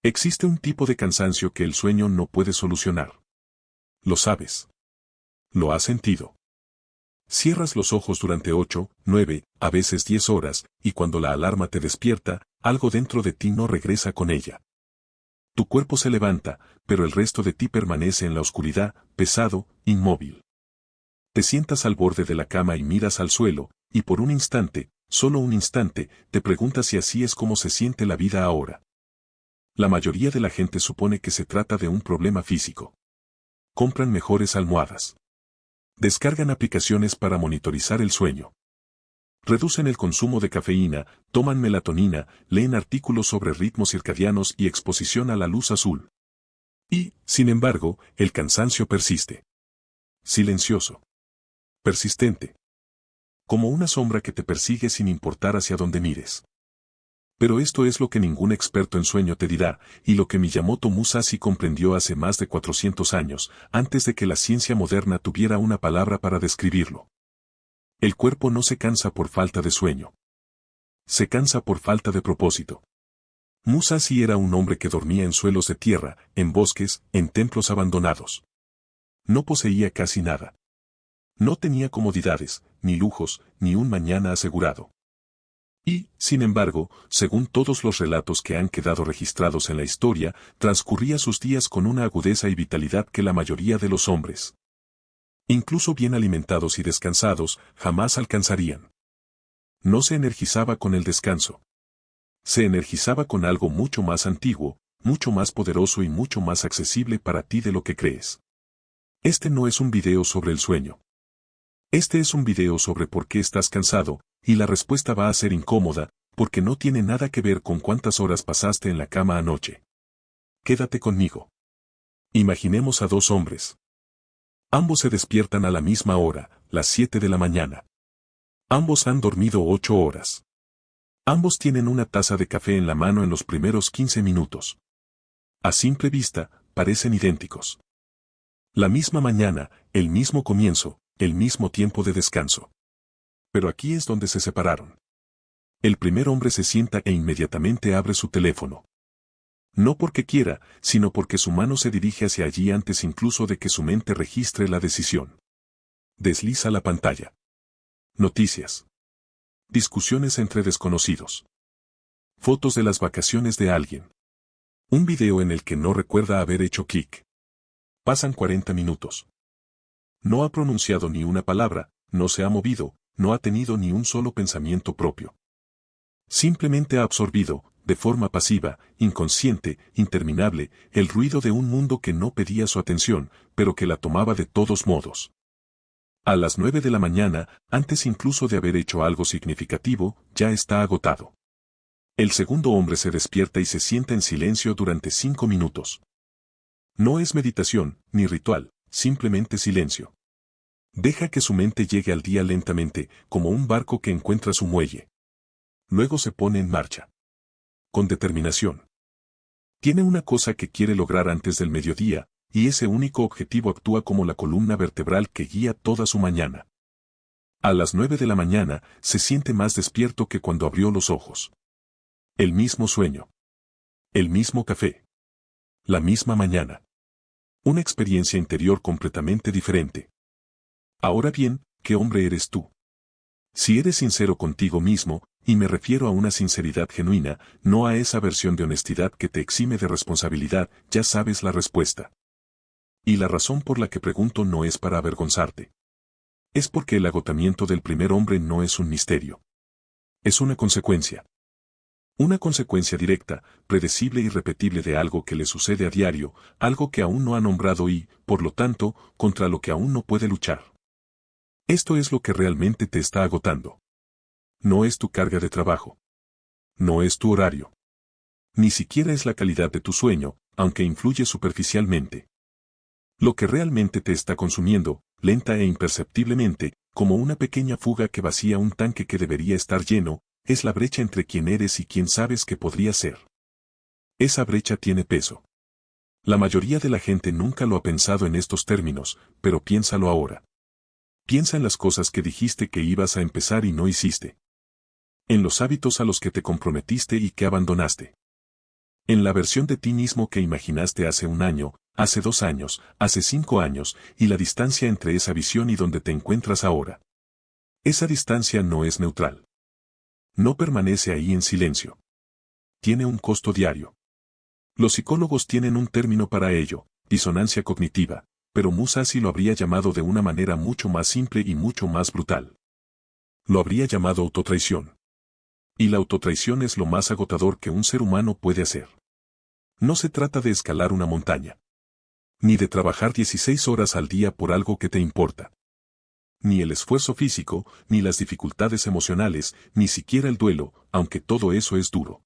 Existe un tipo de cansancio que el sueño no puede solucionar. Lo sabes. Lo has sentido. Cierras los ojos durante 8, 9, a veces 10 horas, y cuando la alarma te despierta, algo dentro de ti no regresa con ella. Tu cuerpo se levanta, pero el resto de ti permanece en la oscuridad, pesado, inmóvil. Te sientas al borde de la cama y miras al suelo, y por un instante, solo un instante, te preguntas si así es como se siente la vida ahora. La mayoría de la gente supone que se trata de un problema físico. Compran mejores almohadas. Descargan aplicaciones para monitorizar el sueño. Reducen el consumo de cafeína, toman melatonina, leen artículos sobre ritmos circadianos y exposición a la luz azul. Y, sin embargo, el cansancio persiste. Silencioso. Persistente. Como una sombra que te persigue sin importar hacia dónde mires. Pero esto es lo que ningún experto en sueño te dirá, y lo que Miyamoto Musashi comprendió hace más de 400 años, antes de que la ciencia moderna tuviera una palabra para describirlo. El cuerpo no se cansa por falta de sueño. Se cansa por falta de propósito. Musashi era un hombre que dormía en suelos de tierra, en bosques, en templos abandonados. No poseía casi nada. No tenía comodidades, ni lujos, ni un mañana asegurado. Y, sin embargo, según todos los relatos que han quedado registrados en la historia, transcurría sus días con una agudeza y vitalidad que la mayoría de los hombres, incluso bien alimentados y descansados, jamás alcanzarían. No se energizaba con el descanso. Se energizaba con algo mucho más antiguo, mucho más poderoso y mucho más accesible para ti de lo que crees. Este no es un video sobre el sueño. Este es un video sobre por qué estás cansado, y la respuesta va a ser incómoda, porque no tiene nada que ver con cuántas horas pasaste en la cama anoche. Quédate conmigo. Imaginemos a dos hombres. Ambos se despiertan a la misma hora, las 7 de la mañana. Ambos han dormido 8 horas. Ambos tienen una taza de café en la mano en los primeros 15 minutos. A simple vista, parecen idénticos. La misma mañana, el mismo comienzo, el mismo tiempo de descanso. Pero aquí es donde se separaron. El primer hombre se sienta e inmediatamente abre su teléfono. No porque quiera, sino porque su mano se dirige hacia allí antes incluso de que su mente registre la decisión. Desliza la pantalla. Noticias. Discusiones entre desconocidos. Fotos de las vacaciones de alguien. Un video en el que no recuerda haber hecho clic. Pasan 40 minutos. No ha pronunciado ni una palabra, no se ha movido, no ha tenido ni un solo pensamiento propio. Simplemente ha absorbido, de forma pasiva, inconsciente, interminable, el ruido de un mundo que no pedía su atención, pero que la tomaba de todos modos. A las 9 de la mañana, antes incluso de haber hecho algo significativo, ya está agotado. El segundo hombre se despierta y se sienta en silencio durante 5 minutos. No es meditación, ni ritual, simplemente silencio. Deja que su mente llegue al día lentamente, como un barco que encuentra su muelle. Luego se pone en marcha. Con determinación. Tiene una cosa que quiere lograr antes del mediodía, y ese único objetivo actúa como la columna vertebral que guía toda su mañana. A las 9 de la mañana, se siente más despierto que cuando abrió los ojos. El mismo sueño. El mismo café. La misma mañana. Una experiencia interior completamente diferente. Ahora bien, ¿qué hombre eres tú? Si eres sincero contigo mismo, y me refiero a una sinceridad genuina, no a esa versión de honestidad que te exime de responsabilidad, ya sabes la respuesta. Y la razón por la que pregunto no es para avergonzarte. Es porque el agotamiento del primer hombre no es un misterio. Es una consecuencia. Una consecuencia directa, predecible y repetible de algo que le sucede a diario, algo que aún no ha nombrado y, por lo tanto, contra lo que aún no puede luchar. Esto es lo que realmente te está agotando. No es tu carga de trabajo. No es tu horario. Ni siquiera es la calidad de tu sueño, aunque influye superficialmente. Lo que realmente te está consumiendo, lenta e imperceptiblemente, como una pequeña fuga que vacía un tanque que debería estar lleno, es la brecha entre quién eres y quién sabes que podría ser. Esa brecha tiene peso. La mayoría de la gente nunca lo ha pensado en estos términos, pero piénsalo ahora. Piensa en las cosas que dijiste que ibas a empezar y no hiciste. En los hábitos a los que te comprometiste y que abandonaste. En la versión de ti mismo que imaginaste hace un año, hace 2 años, hace 5 años, y la distancia entre esa visión y donde te encuentras ahora. Esa distancia no es neutral. No permanece ahí en silencio. Tiene un costo diario. Los psicólogos tienen un término para ello, disonancia cognitiva, pero Musashi lo habría llamado de una manera mucho más simple y mucho más brutal. Lo habría llamado autotraición. Y la autotraición es lo más agotador que un ser humano puede hacer. No se trata de escalar una montaña. Ni de trabajar 16 horas al día por algo que te importa. Ni el esfuerzo físico, ni las dificultades emocionales, ni siquiera el duelo, aunque todo eso es duro.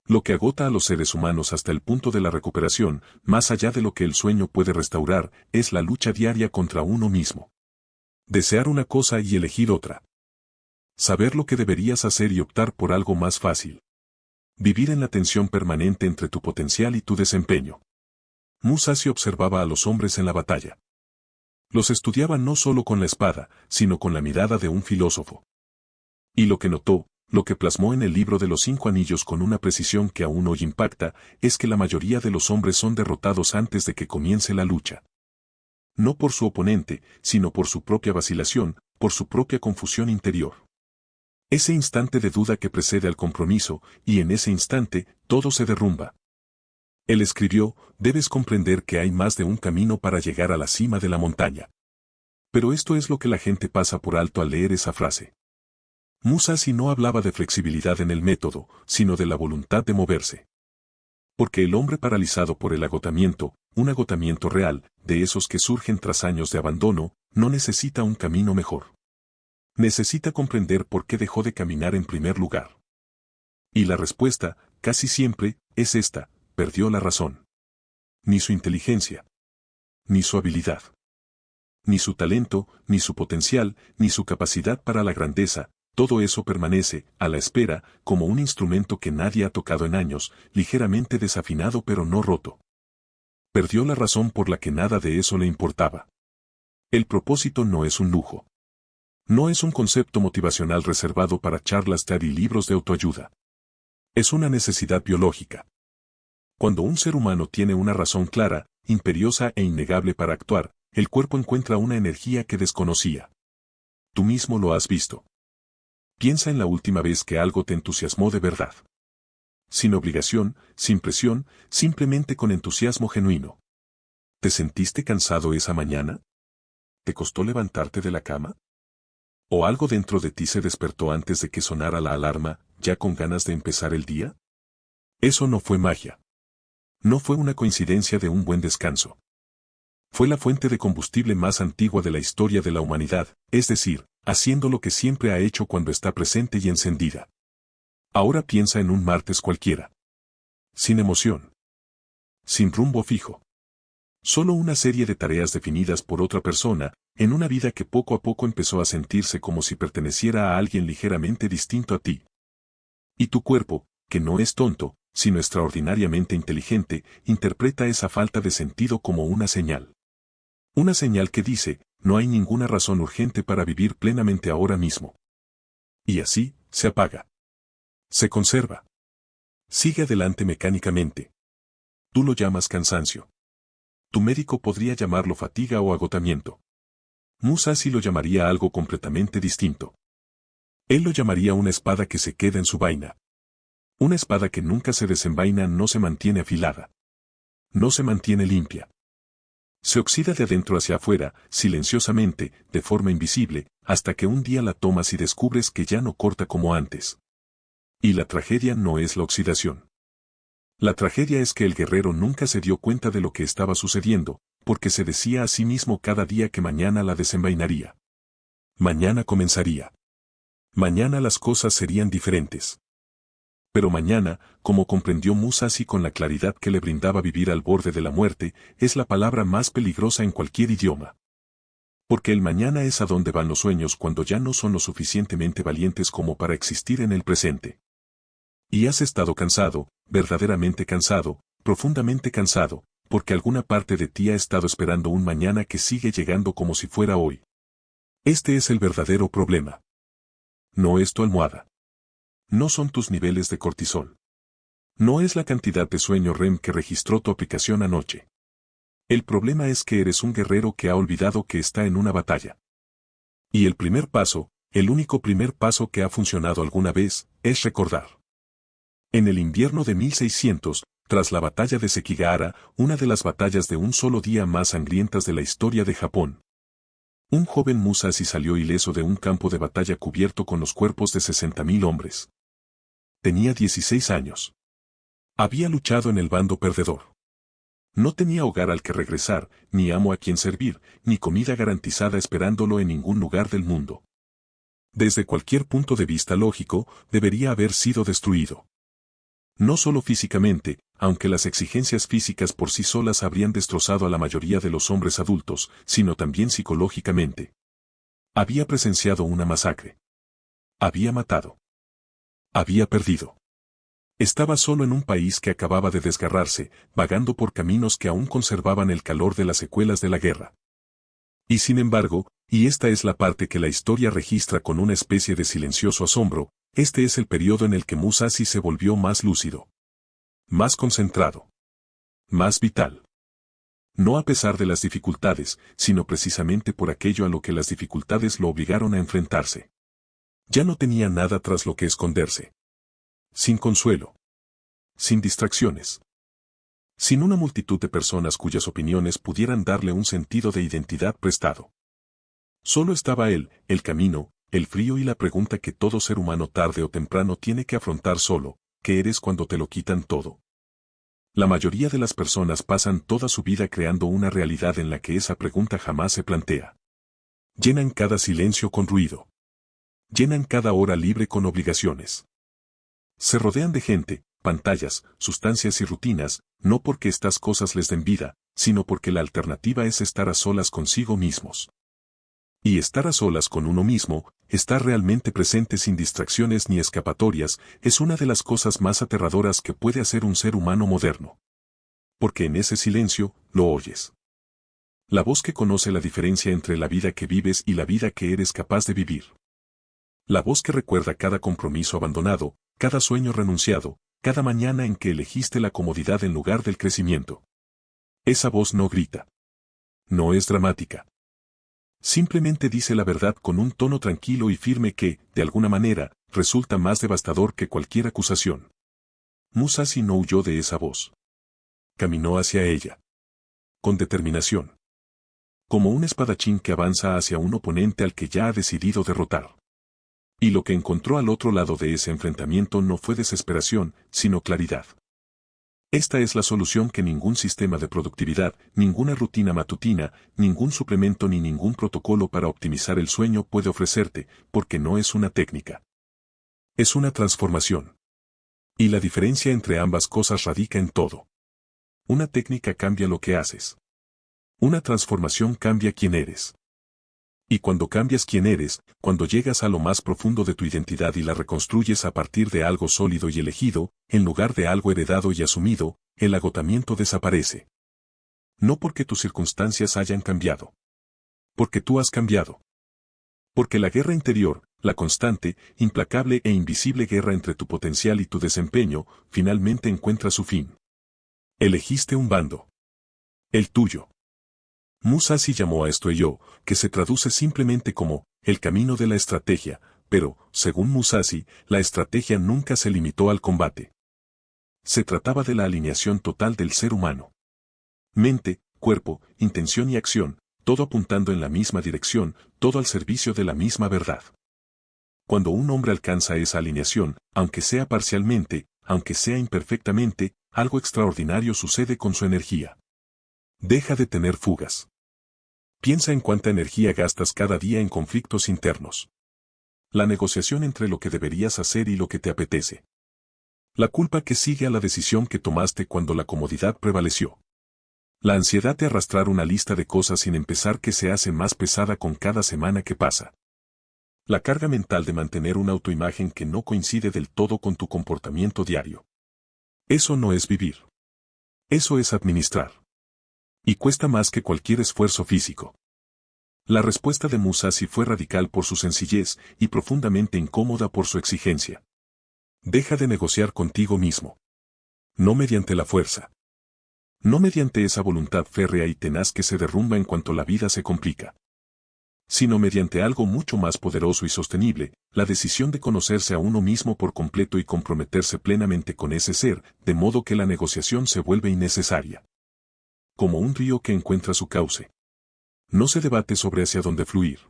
Lo que agota a los seres humanos hasta el punto de la recuperación, más allá de lo que el sueño puede restaurar, es la lucha diaria contra uno mismo. Desear una cosa y elegir otra. Saber lo que deberías hacer y optar por algo más fácil. Vivir en la tensión permanente entre tu potencial y tu desempeño. Musashi observaba a los hombres en la batalla. Los estudiaba no solo con la espada, sino con la mirada de un filósofo. Y lo que notó, lo que plasmó en el libro de los 5 anillos con una precisión que aún hoy impacta, es que la mayoría de los hombres son derrotados antes de que comience la lucha. No por su oponente, sino por su propia vacilación, por su propia confusión interior. Ese instante de duda que precede al compromiso, y en ese instante, todo se derrumba. Él escribió, debes comprender que hay más de un camino para llegar a la cima de la montaña. Pero esto es lo que la gente pasa por alto al leer esa frase. Musashi no hablaba de flexibilidad en el método, sino de la voluntad de moverse. Porque el hombre paralizado por el agotamiento, un agotamiento real, de esos que surgen tras años de abandono, no necesita un camino mejor. Necesita comprender por qué dejó de caminar en primer lugar. Y la respuesta, casi siempre, es esta: perdió la razón. Ni su inteligencia. Ni su habilidad. Ni su talento, ni su potencial, ni su capacidad para la grandeza, todo eso permanece, a la espera, como un instrumento que nadie ha tocado en años, ligeramente desafinado pero no roto. Perdió la razón por la que nada de eso le importaba. El propósito no es un lujo. No es un concepto motivacional reservado para charlas TED y libros de autoayuda. Es una necesidad biológica. Cuando un ser humano tiene una razón clara, imperiosa e innegable para actuar, el cuerpo encuentra una energía que desconocía. Tú mismo lo has visto. Piensa en la última vez que algo te entusiasmó de verdad. Sin obligación, sin presión, simplemente con entusiasmo genuino. ¿Te sentiste cansado esa mañana? ¿Te costó levantarte de la cama? ¿O algo dentro de ti se despertó antes de que sonara la alarma, ya con ganas de empezar el día? Eso no fue magia. No fue una coincidencia de un buen descanso. Fue la fuente de combustible más antigua de la historia de la humanidad, es decir, haciendo lo que siempre ha hecho cuando está presente y encendida. Ahora piensa en un martes cualquiera. Sin emoción. Sin rumbo fijo. Solo una serie de tareas definidas por otra persona, en una vida que poco a poco empezó a sentirse como si perteneciera a alguien ligeramente distinto a ti. Y tu cuerpo, que no es tonto, sino extraordinariamente inteligente, interpreta esa falta de sentido como una señal. Una señal que dice, no hay ninguna razón urgente para vivir plenamente ahora mismo. Y así, se apaga. Se conserva. Sigue adelante mecánicamente. Tú lo llamas cansancio. Tu médico podría llamarlo fatiga o agotamiento. Musashi lo llamaría algo completamente distinto. Él lo llamaría una espada que se queda en su vaina. Una espada que nunca se desenvaina no se mantiene afilada. No se mantiene limpia. Se oxida de adentro hacia afuera, silenciosamente, de forma invisible, hasta que un día la tomas y descubres que ya no corta como antes. Y la tragedia no es la oxidación. La tragedia es que el guerrero nunca se dio cuenta de lo que estaba sucediendo, porque se decía a sí mismo cada día que mañana la desenvainaría. Mañana comenzaría. Mañana las cosas serían diferentes. Pero mañana, como comprendió Musashi con la claridad que le brindaba vivir al borde de la muerte, es la palabra más peligrosa en cualquier idioma. Porque el mañana es a donde van los sueños cuando ya no son lo suficientemente valientes como para existir en el presente. Y has estado cansado, verdaderamente cansado, profundamente cansado, porque alguna parte de ti ha estado esperando un mañana que sigue llegando como si fuera hoy. Este es el verdadero problema. No es tu almohada. No son tus niveles de cortisol. No es la cantidad de sueño REM que registró tu aplicación anoche. El problema es que eres un guerrero que ha olvidado que está en una batalla. Y el primer paso, el único primer paso que ha funcionado alguna vez, es recordar. En el invierno de 1600, tras la batalla de Sekigahara, una de las batallas de un solo día más sangrientas de la historia de Japón, un joven Musashi salió ileso de un campo de batalla cubierto con los cuerpos de 60.000 hombres. Tenía 16 años. Había luchado en el bando perdedor. No tenía hogar al que regresar, ni amo a quien servir, ni comida garantizada esperándolo en ningún lugar del mundo. Desde cualquier punto de vista lógico, debería haber sido destruido. No solo físicamente, aunque las exigencias físicas por sí solas habrían destrozado a la mayoría de los hombres adultos, sino también psicológicamente. Había presenciado una masacre. Había matado. Había perdido. Estaba solo en un país que acababa de desgarrarse, vagando por caminos que aún conservaban el calor de las secuelas de la guerra. Y sin embargo, y esta es la parte que la historia registra con una especie de silencioso asombro, este es el periodo en el que Musashi se volvió más lúcido. Más concentrado. Más vital. No a pesar de las dificultades, sino precisamente por aquello a lo que las dificultades lo obligaron a enfrentarse. Ya no tenía nada tras lo que esconderse. Sin consuelo. Sin distracciones. Sin una multitud de personas cuyas opiniones pudieran darle un sentido de identidad prestado. Solo estaba él, el camino, el frío y la pregunta que todo ser humano tarde o temprano tiene que afrontar solo, ¿qué eres cuando te lo quitan todo? La mayoría de las personas pasan toda su vida creando una realidad en la que esa pregunta jamás se plantea. Llenan cada silencio con ruido. Llenan cada hora libre con obligaciones. Se rodean de gente, pantallas, sustancias y rutinas, no porque estas cosas les den vida, sino porque la alternativa es estar a solas consigo mismos. Y estar a solas con uno mismo, estar realmente presente sin distracciones ni escapatorias, es una de las cosas más aterradoras que puede hacer un ser humano moderno. Porque en ese silencio, lo oyes. La voz que conoce la diferencia entre la vida que vives y la vida que eres capaz de vivir. La voz que recuerda cada compromiso abandonado, cada sueño renunciado, cada mañana en que elegiste la comodidad en lugar del crecimiento. Esa voz no grita. No es dramática. Simplemente dice la verdad con un tono tranquilo y firme que, de alguna manera, resulta más devastador que cualquier acusación. Musashi no huyó de esa voz. Caminó hacia ella. Con determinación. Como un espadachín que avanza hacia un oponente al que ya ha decidido derrotar. Y lo que encontró al otro lado de ese enfrentamiento no fue desesperación, sino claridad. Esta es la solución que ningún sistema de productividad, ninguna rutina matutina, ningún suplemento ni ningún protocolo para optimizar el sueño puede ofrecerte, porque no es una técnica. Es una transformación. Y la diferencia entre ambas cosas radica en todo. Una técnica cambia lo que haces. Una transformación cambia quién eres. Y cuando cambias quién eres, cuando llegas a lo más profundo de tu identidad y la reconstruyes a partir de algo sólido y elegido, en lugar de algo heredado y asumido, el agotamiento desaparece. No porque tus circunstancias hayan cambiado. Porque tú has cambiado. Porque la guerra interior, la constante, implacable e invisible guerra entre tu potencial y tu desempeño, finalmente encuentra su fin. Elegiste un bando. El tuyo. Musashi llamó a esto ello, que se traduce simplemente como, el camino de la estrategia, pero, según Musashi, la estrategia nunca se limitó al combate. Se trataba de la alineación total del ser humano. Mente, cuerpo, intención y acción, todo apuntando en la misma dirección, todo al servicio de la misma verdad. Cuando un hombre alcanza esa alineación, aunque sea parcialmente, aunque sea imperfectamente, algo extraordinario sucede con su energía. Deja de tener fugas. Piensa en cuánta energía gastas cada día en conflictos internos. La negociación entre lo que deberías hacer y lo que te apetece. La culpa que sigue a la decisión que tomaste cuando la comodidad prevaleció. La ansiedad de arrastrar una lista de cosas sin empezar que se hace más pesada con cada semana que pasa. La carga mental de mantener una autoimagen que no coincide del todo con tu comportamiento diario. Eso no es vivir. Eso es administrar. Y cuesta más que cualquier esfuerzo físico. La respuesta de Musashi fue radical por su sencillez y profundamente incómoda por su exigencia. Deja de negociar contigo mismo. No mediante la fuerza. No mediante esa voluntad férrea y tenaz que se derrumba en cuanto la vida se complica. Sino mediante algo mucho más poderoso y sostenible, la decisión de conocerse a uno mismo por completo y comprometerse plenamente con ese ser, de modo que la negociación se vuelve innecesaria. Como un río que encuentra su cauce. No se debate sobre hacia dónde fluir.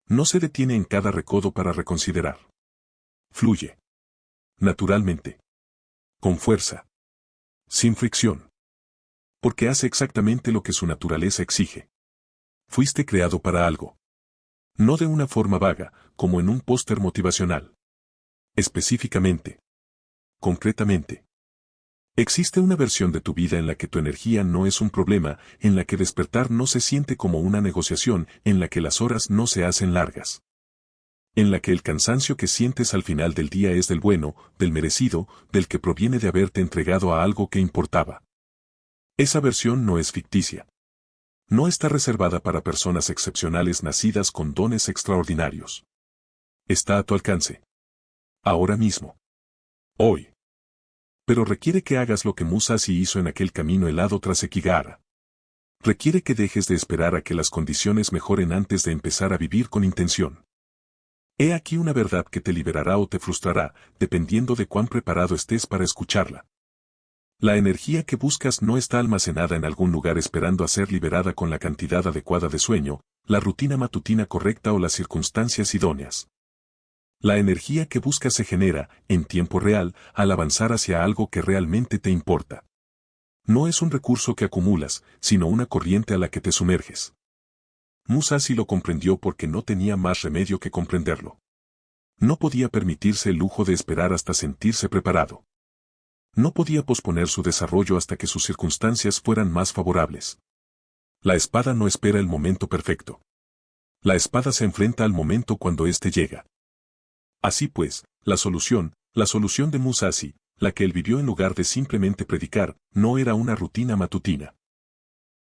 No se detiene en cada recodo para reconsiderar. Fluye. Naturalmente. Con fuerza. Sin fricción. Porque hace exactamente lo que su naturaleza exige. Fuiste creado para algo. No de una forma vaga, como en un póster motivacional. Específicamente. Concretamente. Existe una versión de tu vida en la que tu energía no es un problema, en la que despertar no se siente como una negociación, en la que las horas no se hacen largas. En la que el cansancio que sientes al final del día es del bueno, del merecido, del que proviene de haberte entregado a algo que importaba. Esa versión no es ficticia. No está reservada para personas excepcionales nacidas con dones extraordinarios. Está a tu alcance. Ahora mismo. Hoy. Pero requiere que hagas lo que Musashi hizo en aquel camino helado tras Sekigahara. Requiere que dejes de esperar a que las condiciones mejoren antes de empezar a vivir con intención. He aquí una verdad que te liberará o te frustrará, dependiendo de cuán preparado estés para escucharla. La energía que buscas no está almacenada en algún lugar esperando a ser liberada con la cantidad adecuada de sueño, la rutina matutina correcta o las circunstancias idóneas. La energía que buscas se genera, en tiempo real, al avanzar hacia algo que realmente te importa. No es un recurso que acumulas, sino una corriente a la que te sumerges. Musashi lo comprendió porque no tenía más remedio que comprenderlo. No podía permitirse el lujo de esperar hasta sentirse preparado. No podía posponer su desarrollo hasta que sus circunstancias fueran más favorables. La espada no espera el momento perfecto. La espada se enfrenta al momento cuando éste llega. Así pues, la solución de Musashi, la que él vivió en lugar de simplemente predicar, no era una rutina matutina.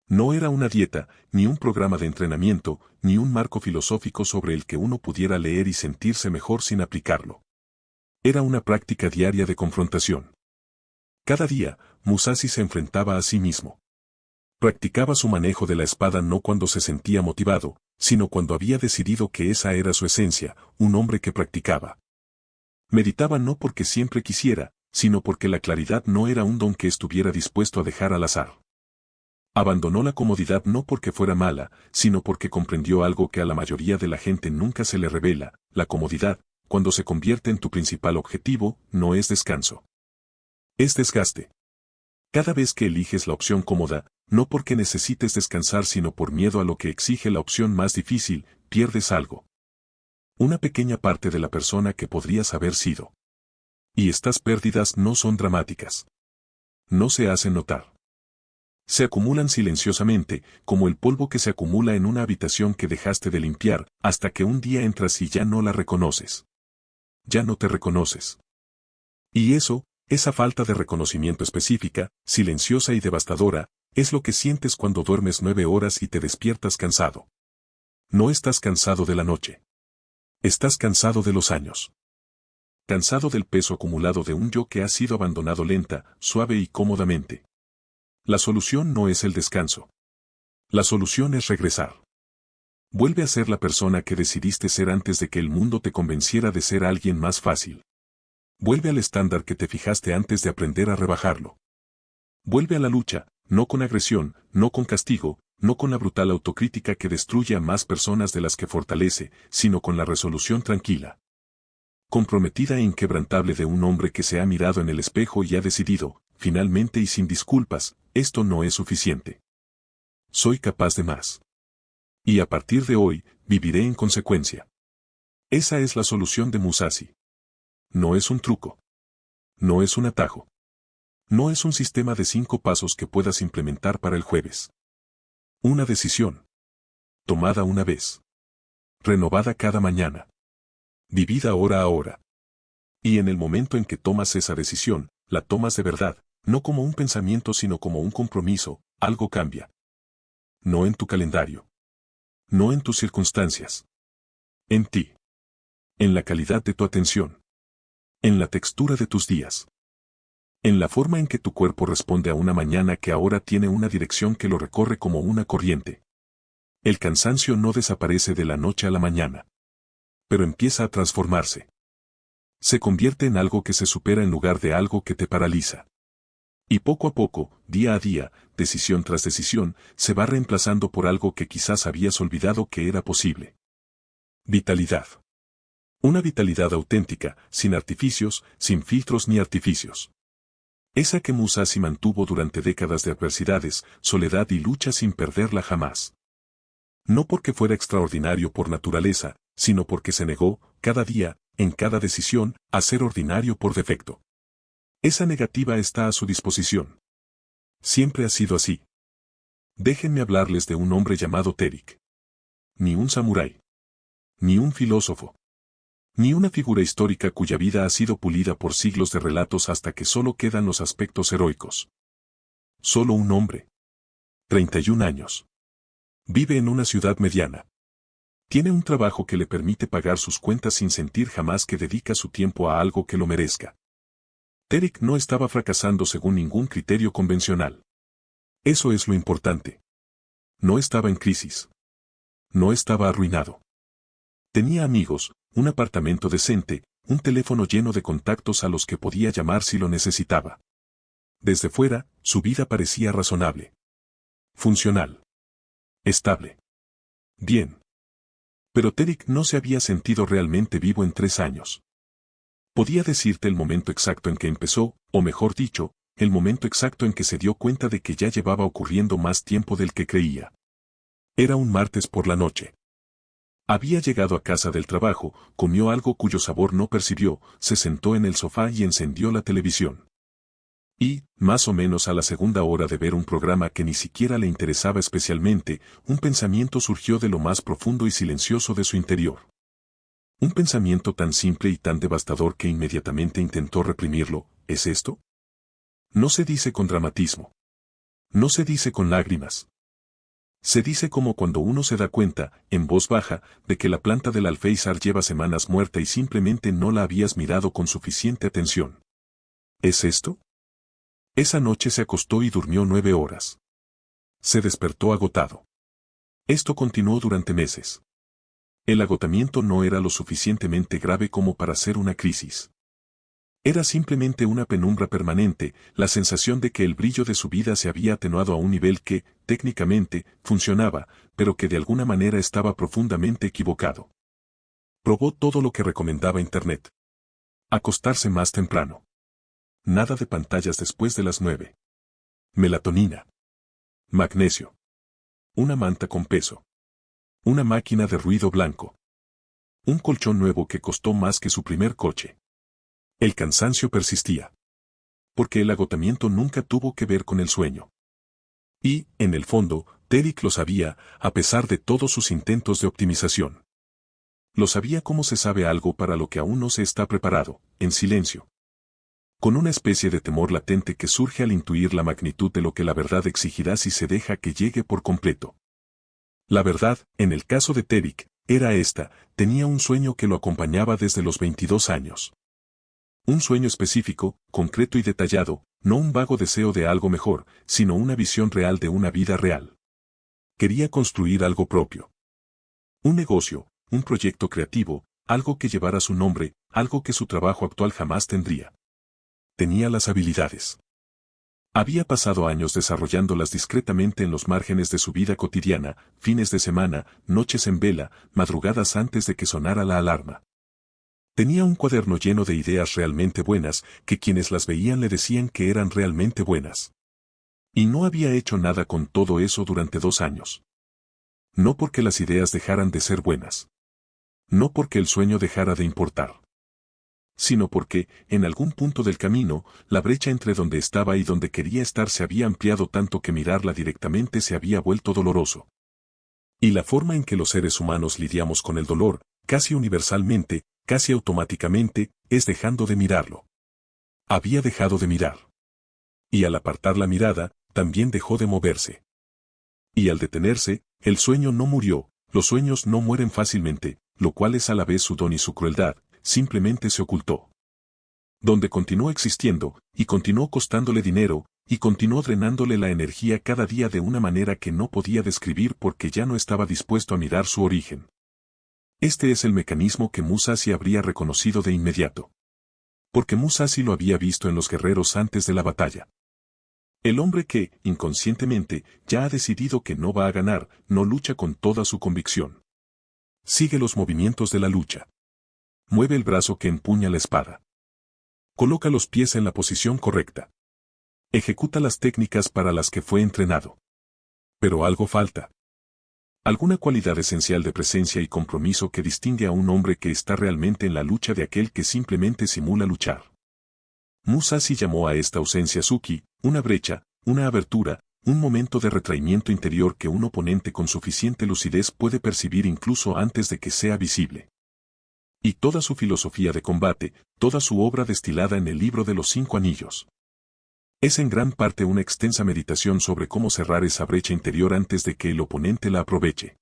No era una dieta, ni un programa de entrenamiento, ni un marco filosófico sobre el que uno pudiera leer y sentirse mejor sin aplicarlo. Era una práctica diaria de confrontación. Cada día, Musashi se enfrentaba a sí mismo. Practicaba su manejo de la espada no cuando se sentía motivado, sino cuando había decidido que esa era su esencia, un hombre que practicaba. Meditaba no porque siempre quisiera, sino porque la claridad no era un don que estuviera dispuesto a dejar al azar. Abandonó la comodidad no porque fuera mala, sino porque comprendió algo que a la mayoría de la gente nunca se le revela: la comodidad, cuando se convierte en tu principal objetivo, no es descanso. Es desgaste. Cada vez que eliges la opción cómoda, no porque necesites descansar sino por miedo a lo que exige la opción más difícil, pierdes algo. Una pequeña parte de la persona que podrías haber sido. Y estas pérdidas no son dramáticas. No se hacen notar. Se acumulan silenciosamente, como el polvo que se acumula en una habitación que dejaste de limpiar, hasta que un día entras y ya no la reconoces. Ya no te reconoces. Y eso, esa falta de reconocimiento específica, silenciosa y devastadora, es lo que sientes cuando duermes 9 horas y te despiertas cansado. No estás cansado de la noche. Estás cansado de los años. Cansado del peso acumulado de un yo que ha sido abandonado lenta, suave y cómodamente. La solución no es el descanso. La solución es regresar. Vuelve a ser la persona que decidiste ser antes de que el mundo te convenciera de ser alguien más fácil. Vuelve al estándar que te fijaste antes de aprender a rebajarlo. Vuelve a la lucha, no con agresión, no con castigo, no con la brutal autocrítica que destruye a más personas de las que fortalece, sino con la resolución tranquila, comprometida e inquebrantable de un hombre que se ha mirado en el espejo y ha decidido, finalmente y sin disculpas: esto no es suficiente. Soy capaz de más. Y a partir de hoy, viviré en consecuencia. Esa es la solución de Musashi. No es un truco. No es un atajo. No es un sistema de 5 pasos que puedas implementar para el jueves. Una decisión. Tomada una vez. Renovada cada mañana. Vivida hora a hora. Y en el momento en que tomas esa decisión, la tomas de verdad, no como un pensamiento sino como un compromiso, algo cambia. No en tu calendario. No en tus circunstancias. En ti. En la calidad de tu atención. En la textura de tus días. En la forma en que tu cuerpo responde a una mañana que ahora tiene una dirección que lo recorre como una corriente. El cansancio no desaparece de la noche a la mañana, pero empieza a transformarse. Se convierte en algo que se supera en lugar de algo que te paraliza. Y poco a poco, día a día, decisión tras decisión, se va reemplazando por algo que quizás habías olvidado que era posible. Vitalidad. Una vitalidad auténtica, sin artificios, sin filtros ni artificios. Esa que Musashi mantuvo durante décadas de adversidades, soledad y lucha sin perderla jamás. No porque fuera extraordinario por naturaleza, sino porque se negó, cada día, en cada decisión, a ser ordinario por defecto. Esa negativa está a su disposición. Siempre ha sido así. Déjenme hablarles de un hombre llamado Terik. Ni un samurái. Ni un filósofo. Ni una figura histórica cuya vida ha sido pulida por siglos de relatos hasta que solo quedan los aspectos heroicos. Solo un hombre. 31 años. Vive en una ciudad mediana. Tiene un trabajo que le permite pagar sus cuentas sin sentir jamás que dedica su tiempo a algo que lo merezca. Terik no estaba fracasando según ningún criterio convencional. Eso es lo importante. No estaba en crisis. No estaba arruinado. Tenía amigos, un apartamento decente, un teléfono lleno de contactos a los que podía llamar si lo necesitaba. Desde fuera, su vida parecía razonable. Funcional. Estable. Bien. Pero Terik no se había sentido realmente vivo en 3 años. Podía decirte el momento exacto en que empezó, o mejor dicho, el momento exacto en que se dio cuenta de que ya llevaba ocurriendo más tiempo del que creía. Era un martes por la noche. Había llegado a casa del trabajo, comió algo cuyo sabor no percibió, se sentó en el sofá y encendió la televisión. Y, más o menos a la segunda hora de ver un programa que ni siquiera le interesaba especialmente, un pensamiento surgió de lo más profundo y silencioso de su interior. Un pensamiento tan simple y tan devastador que inmediatamente intentó reprimirlo, ¿es esto? No se dice con dramatismo. No se dice con lágrimas. Se dice como cuando uno se da cuenta, en voz baja, de que la planta del alféizar lleva semanas muerta y simplemente no la habías mirado con suficiente atención. ¿Es esto? Esa noche se acostó y durmió 9 horas. Se despertó agotado. Esto continuó durante meses. El agotamiento no era lo suficientemente grave como para ser una crisis. Era simplemente una penumbra permanente, la sensación de que el brillo de su vida se había atenuado a un nivel que, técnicamente, funcionaba, pero que de alguna manera estaba profundamente equivocado. Probó todo lo que recomendaba Internet. Acostarse más temprano. Nada de pantallas después de las 9. Melatonina. Magnesio. Una manta con peso. Una máquina de ruido blanco. Un colchón nuevo que costó más que su primer coche. El cansancio persistía. Porque el agotamiento nunca tuvo que ver con el sueño. Y, en el fondo, Terik lo sabía, a pesar de todos sus intentos de optimización. Lo sabía como se sabe algo para lo que aún no se está preparado, en silencio. Con una especie de temor latente que surge al intuir la magnitud de lo que la verdad exigirá si se deja que llegue por completo. La verdad, en el caso de Terik, era esta: tenía un sueño que lo acompañaba desde los 22 años. Un sueño específico, concreto y detallado, no un vago deseo de algo mejor, sino una visión real de una vida real. Quería construir algo propio. Un negocio, un proyecto creativo, algo que llevara su nombre, algo que su trabajo actual jamás tendría. Tenía las habilidades. Había pasado años desarrollándolas discretamente en los márgenes de su vida cotidiana, fines de semana, noches en vela, madrugadas antes de que sonara la alarma. Tenía un cuaderno lleno de ideas realmente buenas, que quienes las veían le decían que eran realmente buenas. Y no había hecho nada con todo eso durante 2 años. No porque las ideas dejaran de ser buenas. No porque el sueño dejara de importar. Sino porque, en algún punto del camino, la brecha entre donde estaba y donde quería estar se había ampliado tanto que mirarla directamente se había vuelto doloroso. Y la forma en que los seres humanos lidiamos con el dolor, casi universalmente, casi automáticamente, es dejando de mirarlo. Había dejado de mirar. Y al apartar la mirada, también dejó de moverse. Y al detenerse, el sueño no murió, los sueños no mueren fácilmente, lo cual es a la vez su don y su crueldad, simplemente se ocultó. Donde continuó existiendo, y continuó costándole dinero, y continuó drenándole la energía cada día de una manera que no podía describir porque ya no estaba dispuesto a mirar su origen. Este es el mecanismo que Musashi habría reconocido de inmediato. Porque Musashi lo había visto en los guerreros antes de la batalla. El hombre que, inconscientemente, ya ha decidido que no va a ganar, no lucha con toda su convicción. Sigue los movimientos de la lucha. Mueve el brazo que empuña la espada. Coloca los pies en la posición correcta. Ejecuta las técnicas para las que fue entrenado. Pero algo falta. Alguna cualidad esencial de presencia y compromiso que distingue a un hombre que está realmente en la lucha de aquel que simplemente simula luchar. Musashi llamó a esta ausencia Suki, una brecha, una abertura, un momento de retraimiento interior que un oponente con suficiente lucidez puede percibir incluso antes de que sea visible. Y toda su filosofía de combate, toda su obra destilada en el libro de los 5 anillos. Es en gran parte una extensa meditación sobre cómo cerrar esa brecha interior antes de que el oponente la aproveche.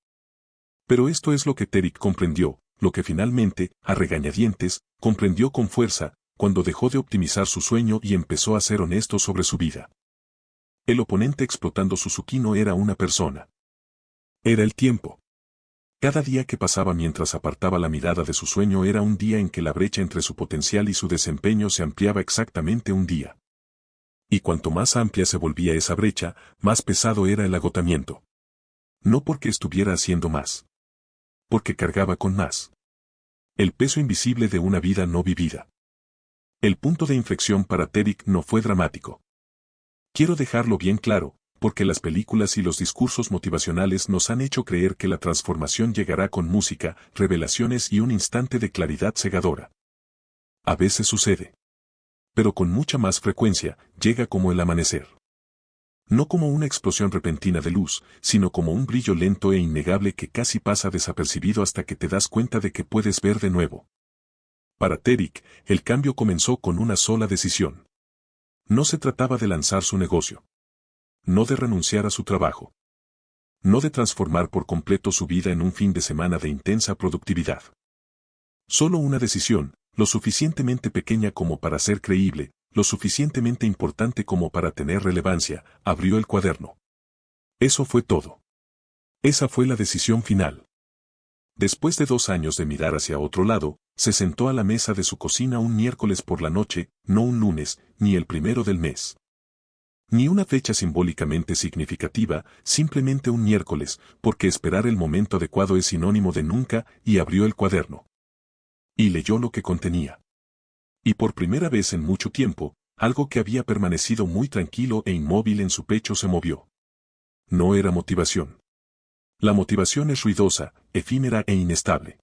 Pero esto es lo que Terik comprendió, lo que finalmente, a regañadientes, comprendió con fuerza, cuando dejó de optimizar su sueño y empezó a ser honesto sobre su vida. El oponente explotando su Suki no era una persona. Era el tiempo. Cada día que pasaba mientras apartaba la mirada de su sueño era un día en que la brecha entre su potencial y su desempeño se ampliaba exactamente un día. Y cuanto más amplia se volvía esa brecha, más pesado era el agotamiento. No porque estuviera haciendo más. Porque cargaba con más. El peso invisible de una vida no vivida. El punto de inflexión para Terik no fue dramático. Quiero dejarlo bien claro, porque las películas y los discursos motivacionales nos han hecho creer que la transformación llegará con música, revelaciones y un instante de claridad cegadora. A veces sucede. Pero con mucha más frecuencia, llega como el amanecer. No como una explosión repentina de luz, sino como un brillo lento e innegable que casi pasa desapercibido hasta que te das cuenta de que puedes ver de nuevo. Para Terik, el cambio comenzó con una sola decisión. No se trataba de lanzar su negocio. No de renunciar a su trabajo. No de transformar por completo su vida en un fin de semana de intensa productividad. Solo una decisión, lo suficientemente pequeña como para ser creíble, lo suficientemente importante como para tener relevancia, abrió el cuaderno. Eso fue todo. Esa fue la decisión final. Después de 2 años de mirar hacia otro lado, se sentó a la mesa de su cocina un miércoles por la noche, no un lunes, ni el 1 del mes. Ni una fecha simbólicamente significativa, simplemente un miércoles, porque esperar el momento adecuado es sinónimo de nunca, y abrió el cuaderno. Y leyó lo que contenía. Y por primera vez en mucho tiempo, algo que había permanecido muy tranquilo e inmóvil en su pecho se movió. No era motivación. La motivación es ruidosa, efímera e inestable.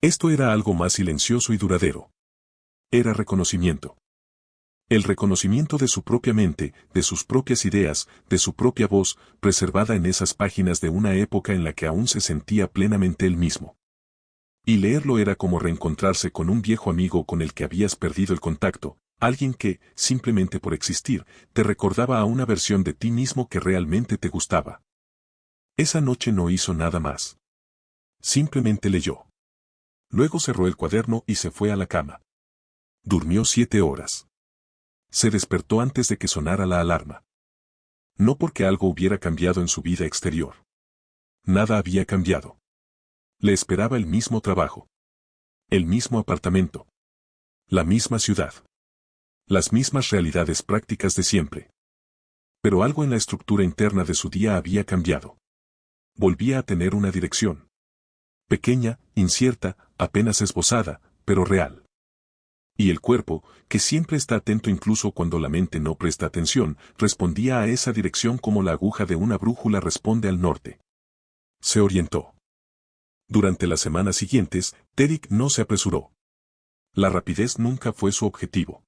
Esto era algo más silencioso y duradero. Era reconocimiento. El reconocimiento de su propia mente, de sus propias ideas, de su propia voz, preservada en esas páginas de una época en la que aún se sentía plenamente él mismo. Y leerlo era como reencontrarse con un viejo amigo con el que habías perdido el contacto, alguien que, simplemente por existir, te recordaba a una versión de ti mismo que realmente te gustaba. Esa noche no hizo nada más. Simplemente leyó. Luego cerró el cuaderno y se fue a la cama. Durmió 7 horas. Se despertó antes de que sonara la alarma. No porque algo hubiera cambiado en su vida exterior. Nada había cambiado. Le esperaba el mismo trabajo. El mismo apartamento. La misma ciudad. Las mismas realidades prácticas de siempre. Pero algo en la estructura interna de su día había cambiado. Volvía a tener una dirección. Pequeña, incierta, apenas esbozada, pero real. Y el cuerpo, que siempre está atento incluso cuando la mente no presta atención, respondía a esa dirección como la aguja de una brújula responde al norte. Se orientó. Durante las semanas siguientes, Terik no se apresuró. La rapidez nunca fue su objetivo.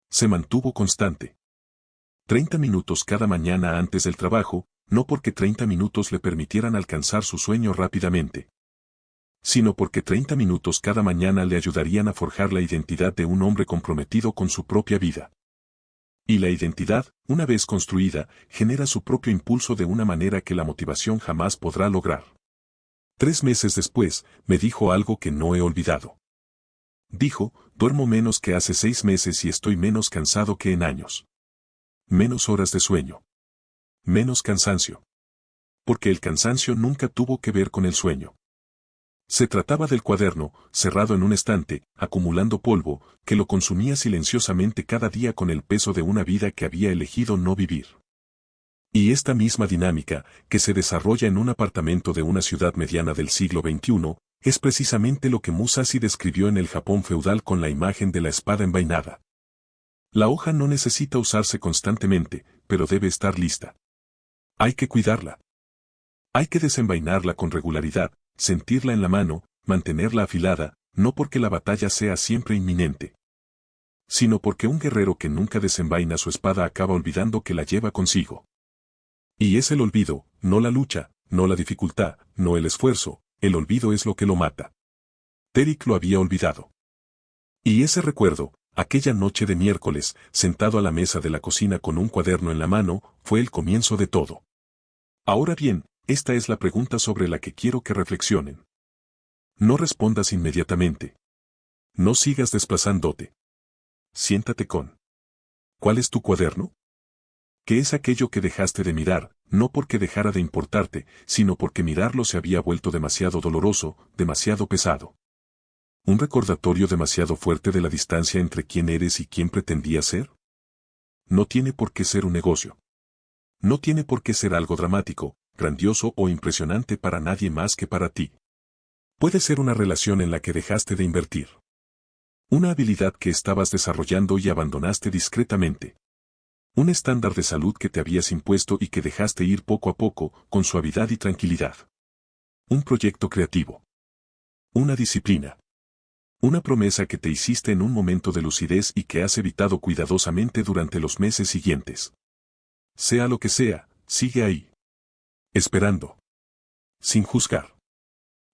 Se mantuvo constante. 30 minutos cada mañana antes del trabajo, no porque 30 minutos le permitieran alcanzar su sueño rápidamente, sino porque 30 minutos cada mañana le ayudarían a forjar la identidad de un hombre comprometido con su propia vida. Y la identidad, una vez construida, genera su propio impulso de una manera que la motivación jamás podrá lograr. 3 meses después, me dijo algo que no he olvidado. Dijo, duermo menos que hace 6 meses y estoy menos cansado que en años. Menos horas de sueño. Menos cansancio. Porque el cansancio nunca tuvo que ver con el sueño. Se trataba del cuaderno, cerrado en un estante, acumulando polvo, que lo consumía silenciosamente cada día con el peso de una vida que había elegido no vivir. Y esta misma dinámica, que se desarrolla en un apartamento de una ciudad mediana del siglo XXI, es precisamente lo que Musashi describió en el Japón feudal con la imagen de la espada envainada. La hoja no necesita usarse constantemente, pero debe estar lista. Hay que cuidarla. Hay que desenvainarla con regularidad, sentirla en la mano, mantenerla afilada, no porque la batalla sea siempre inminente, sino porque un guerrero que nunca desenvaina su espada acaba olvidando que la lleva consigo. Y es el olvido, no la lucha, no la dificultad, no el esfuerzo, el olvido es lo que lo mata. Terik lo había olvidado. Y ese recuerdo, aquella noche de miércoles, sentado a la mesa de la cocina con un cuaderno en la mano, fue el comienzo de todo. Ahora bien, esta es la pregunta sobre la que quiero que reflexionen. No respondas inmediatamente. No sigas desplazándote. Siéntate con. ¿Cuál es tu cuaderno? ¿Qué es aquello que dejaste de mirar, no porque dejara de importarte, sino porque mirarlo se había vuelto demasiado doloroso, demasiado pesado? ¿Un recordatorio demasiado fuerte de la distancia entre quién eres y quién pretendías ser? No tiene por qué ser un negocio. No tiene por qué ser algo dramático, grandioso o impresionante para nadie más que para ti. Puede ser una relación en la que dejaste de invertir. Una habilidad que estabas desarrollando y abandonaste discretamente. Un estándar de salud que te habías impuesto y que dejaste ir poco a poco, con suavidad y tranquilidad. Un proyecto creativo. Una disciplina. Una promesa que te hiciste en un momento de lucidez y que has evitado cuidadosamente durante los meses siguientes. Sea lo que sea, sigue ahí. Esperando. Sin juzgar.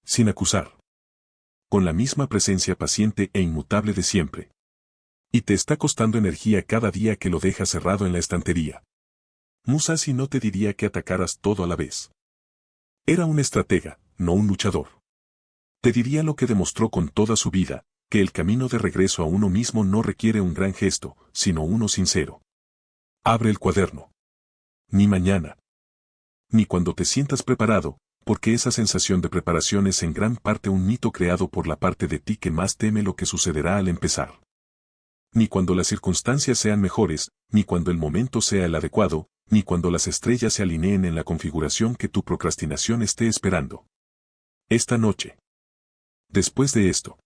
Sin acusar. Con la misma presencia paciente e inmutable de siempre. Y te está costando energía cada día que lo dejas cerrado en la estantería. Musashi no te diría que atacaras todo a la vez. Era un estratega, no un luchador. Te diría lo que demostró con toda su vida, que el camino de regreso a uno mismo no requiere un gran gesto, sino uno sincero. Abre el cuaderno. Ni mañana. Ni cuando te sientas preparado, porque esa sensación de preparación es en gran parte un mito creado por la parte de ti que más teme lo que sucederá al empezar. Ni cuando las circunstancias sean mejores, ni cuando el momento sea el adecuado, ni cuando las estrellas se alineen en la configuración que tu procrastinación esté esperando. Esta noche. Después de esto.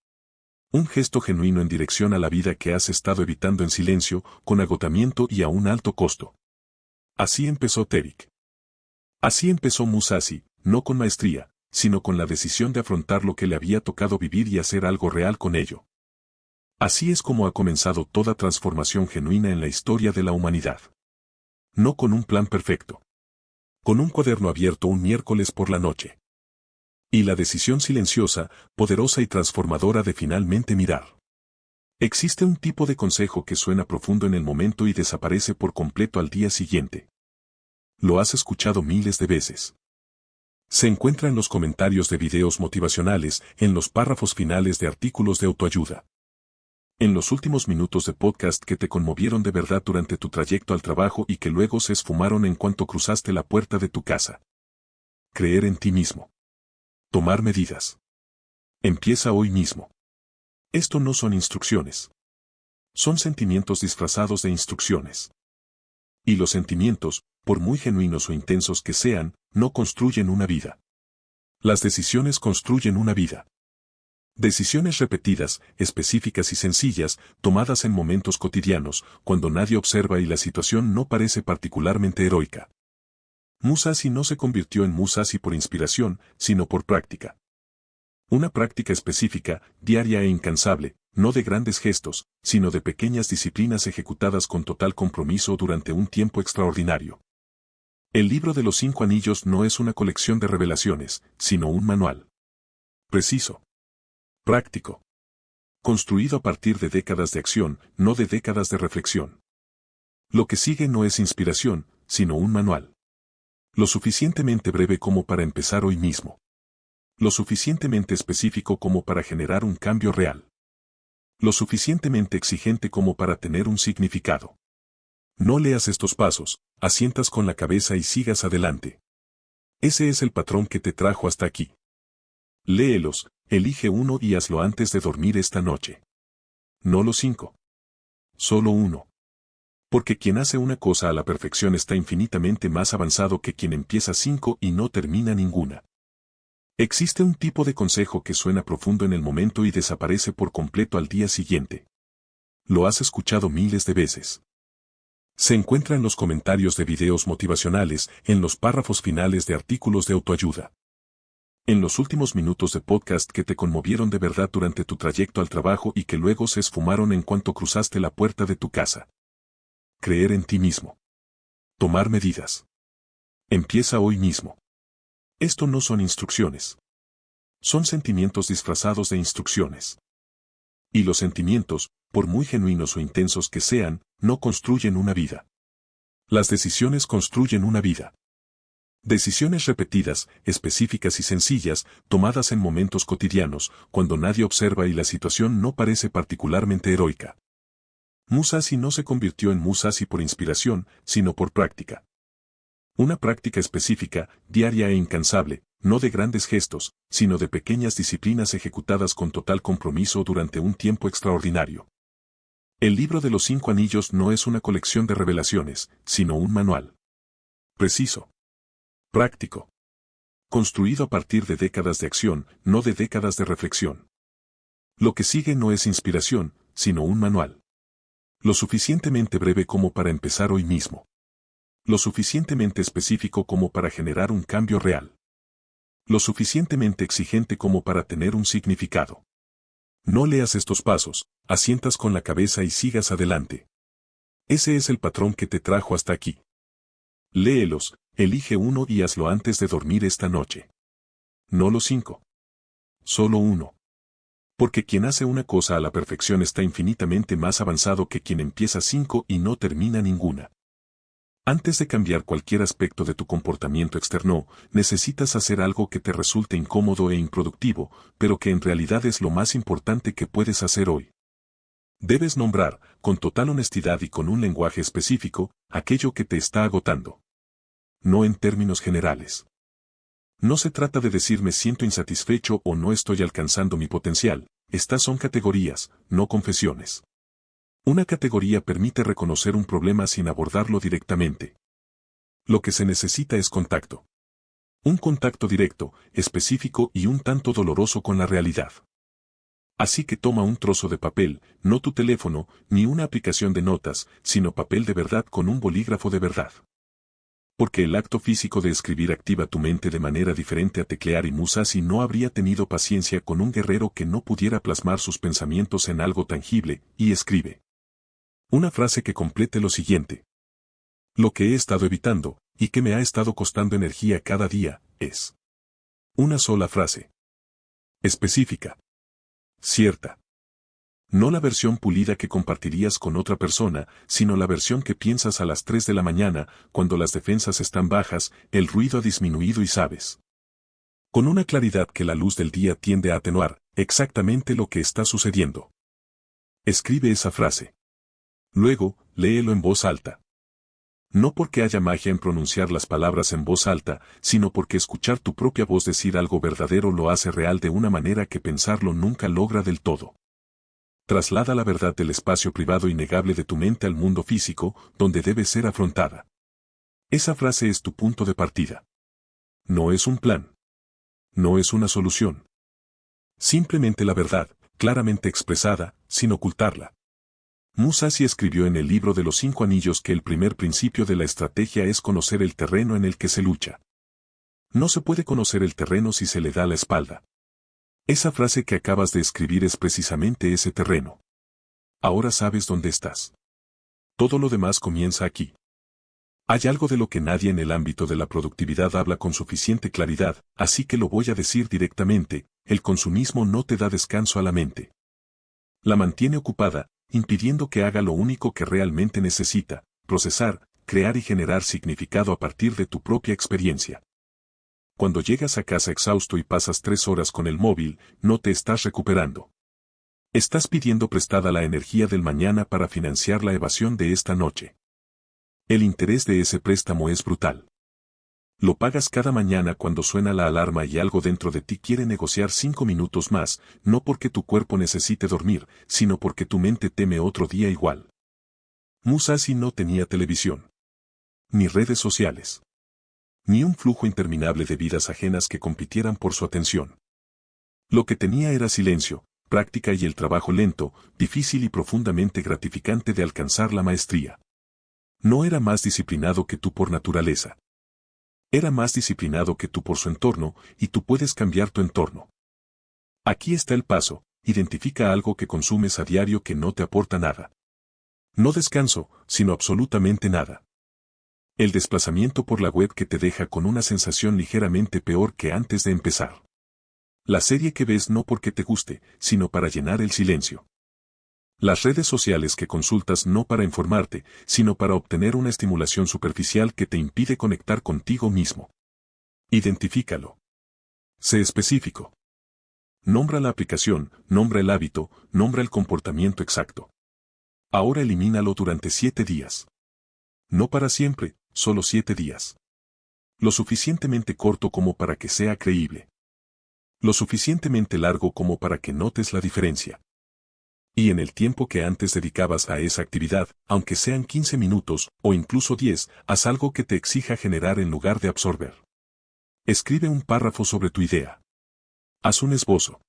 Un gesto genuino en dirección a la vida que has estado evitando en silencio, con agotamiento y a un alto costo. Así empezó Terik. Así empezó Musashi, no con maestría, sino con la decisión de afrontar lo que le había tocado vivir y hacer algo real con ello. Así es como ha comenzado toda transformación genuina en la historia de la humanidad. No con un plan perfecto. Con un cuaderno abierto un miércoles por la noche. Y la decisión silenciosa, poderosa y transformadora de finalmente mirar. Existe un tipo de consejo que suena profundo en el momento y desaparece por completo al día siguiente. Lo has escuchado miles de veces. Se encuentra en los comentarios de videos motivacionales, en los párrafos finales de artículos de autoayuda. En los últimos minutos de podcast que te conmovieron de verdad durante tu trayecto al trabajo y que luego se esfumaron en cuanto cruzaste la puerta de tu casa. Creer en ti mismo. Tomar medidas. Empieza hoy mismo. Esto no son instrucciones. Son sentimientos disfrazados de instrucciones. Y los sentimientos, por muy genuinos o intensos que sean, no construyen una vida. Las decisiones construyen una vida. Decisiones repetidas, específicas y sencillas, tomadas en momentos cotidianos, cuando nadie observa y la situación no parece particularmente heroica. Musashi no se convirtió en Musashi por inspiración, sino por práctica. Una práctica específica, diaria e incansable, no de grandes gestos, sino de pequeñas disciplinas ejecutadas con total compromiso durante un tiempo extraordinario. El libro de los 5 anillos no es una colección de revelaciones, sino un manual. Preciso. Práctico. Construido a partir de décadas de acción, no de décadas de reflexión. Lo que sigue no es inspiración, sino un manual. Lo suficientemente breve como para empezar hoy mismo. Lo suficientemente específico como para generar un cambio real. Lo suficientemente exigente como para tener un significado. No leas estos pasos, asientas con la cabeza y sigas adelante. Ese es el patrón que te trajo hasta aquí. Léelos, elige uno y hazlo antes de dormir esta noche. No los 5. Solo uno. Porque quien hace una cosa a la perfección está infinitamente más avanzado que quien empieza 5 y no termina ninguna. Existe un tipo de consejo que suena profundo en el momento y desaparece por completo al día siguiente. Lo has escuchado miles de veces. Se encuentra en los comentarios de videos motivacionales, en los párrafos finales de artículos de autoayuda. En los últimos minutos de podcast que te conmovieron de verdad durante tu trayecto al trabajo y que luego se esfumaron en cuanto cruzaste la puerta de tu casa. Creer en ti mismo. Tomar medidas. Empieza hoy mismo. Esto no son instrucciones. Son sentimientos disfrazados de instrucciones. Y los sentimientos, por muy genuinos o intensos que sean, no construyen una vida. Las decisiones construyen una vida. Decisiones repetidas, específicas y sencillas, tomadas en momentos cotidianos, cuando nadie observa y la situación no parece particularmente heroica. Musashi no se convirtió en Musashi por inspiración, sino por práctica. Una práctica específica, diaria e incansable, no de grandes gestos, sino de pequeñas disciplinas ejecutadas con total compromiso durante un tiempo extraordinario. El libro de los 5 anillos no es una colección de revelaciones, sino un manual. Preciso. Práctico. Construido a partir de décadas de acción, no de décadas de reflexión. Lo que sigue no es inspiración, sino un manual. Lo suficientemente breve como para empezar hoy mismo. Lo suficientemente específico como para generar un cambio real. Lo suficientemente exigente como para tener un significado. No leas estos pasos, asientas con la cabeza y sigas adelante. Ese es el patrón que te trajo hasta aquí. Léelos, elige uno y hazlo antes de dormir esta noche. No los 5. Solo uno. Porque quien hace una cosa a la perfección está infinitamente más avanzado que quien empieza 5 y no termina ninguna. Antes de cambiar cualquier aspecto de tu comportamiento externo, necesitas hacer algo que te resulte incómodo e improductivo, pero que en realidad es lo más importante que puedes hacer hoy. Debes nombrar, con total honestidad y con un lenguaje específico, aquello que te está agotando. No en términos generales. No se trata de decir me siento insatisfecho o no estoy alcanzando mi potencial, estas son categorías, no confesiones. Una categoría permite reconocer un problema sin abordarlo directamente. Lo que se necesita es contacto. Un contacto directo, específico y un tanto doloroso con la realidad. Así que toma un trozo de papel, no tu teléfono, ni una aplicación de notas, sino papel de verdad con un bolígrafo de verdad. Porque el acto físico de escribir activa tu mente de manera diferente a teclear y Musashi no habría tenido paciencia con un guerrero que no pudiera plasmar sus pensamientos en algo tangible, y escribe. Una frase que complete lo siguiente. Lo que he estado evitando, y que me ha estado costando energía cada día, es. Una sola frase. Específica. Cierta. No la versión pulida que compartirías con otra persona, sino la versión que piensas a las 3 de la mañana, cuando las defensas están bajas, el ruido ha disminuido y sabes. Con una claridad que la luz del día tiende a atenuar, exactamente lo que está sucediendo. Escribe esa frase. Luego, léelo en voz alta. No porque haya magia en pronunciar las palabras en voz alta, sino porque escuchar tu propia voz decir algo verdadero lo hace real de una manera que pensarlo nunca logra del todo. Traslada la verdad del espacio privado innegable de tu mente al mundo físico, donde debe ser afrontada. Esa frase es tu punto de partida. No es un plan. No es una solución. Simplemente la verdad, claramente expresada, sin ocultarla. Musashi escribió en el libro de los 5 anillos que el primer principio de la estrategia es conocer el terreno en el que se lucha. No se puede conocer el terreno si se le da la espalda. Esa frase que acabas de escribir es precisamente ese terreno. Ahora sabes dónde estás. Todo lo demás comienza aquí. Hay algo de lo que nadie en el ámbito de la productividad habla con suficiente claridad, así que lo voy a decir directamente, el consumismo no te da descanso a la mente. La mantiene ocupada, impidiendo que haga lo único que realmente necesita, procesar, crear y generar significado a partir de tu propia experiencia. Cuando llegas a casa exhausto y pasas 3 horas con el móvil, no te estás recuperando. Estás pidiendo prestada la energía del mañana para financiar la evasión de esta noche. El interés de ese préstamo es brutal. Lo pagas cada mañana cuando suena la alarma y algo dentro de ti quiere negociar 5 minutos más, no porque tu cuerpo necesite dormir, sino porque tu mente teme otro día igual. Musashi no tenía televisión, ni redes sociales, ni un flujo interminable de vidas ajenas que compitieran por su atención. Lo que tenía era silencio, práctica y el trabajo lento, difícil y profundamente gratificante de alcanzar la maestría. No era más disciplinado que tú por naturaleza. Era más disciplinado que tú por su entorno, y tú puedes cambiar tu entorno. Aquí está el paso: identifica algo que consumes a diario que no te aporta nada. No descanso, sino absolutamente nada. El desplazamiento por la web que te deja con una sensación ligeramente peor que antes de empezar. La serie que ves no porque te guste, sino para llenar el silencio. Las redes sociales que consultas no para informarte, sino para obtener una estimulación superficial que te impide conectar contigo mismo. Identifícalo. Sé específico. Nombra la aplicación, nombra el hábito, nombra el comportamiento exacto. Ahora elimínalo durante 7 días. No para siempre, solo 7 días. Lo suficientemente corto como para que sea creíble. Lo suficientemente largo como para que notes la diferencia. Y en el tiempo que antes dedicabas a esa actividad, aunque sean 15 minutos, o incluso 10, haz algo que te exija generar en lugar de absorber. Escribe un párrafo sobre tu idea. Haz un esbozo.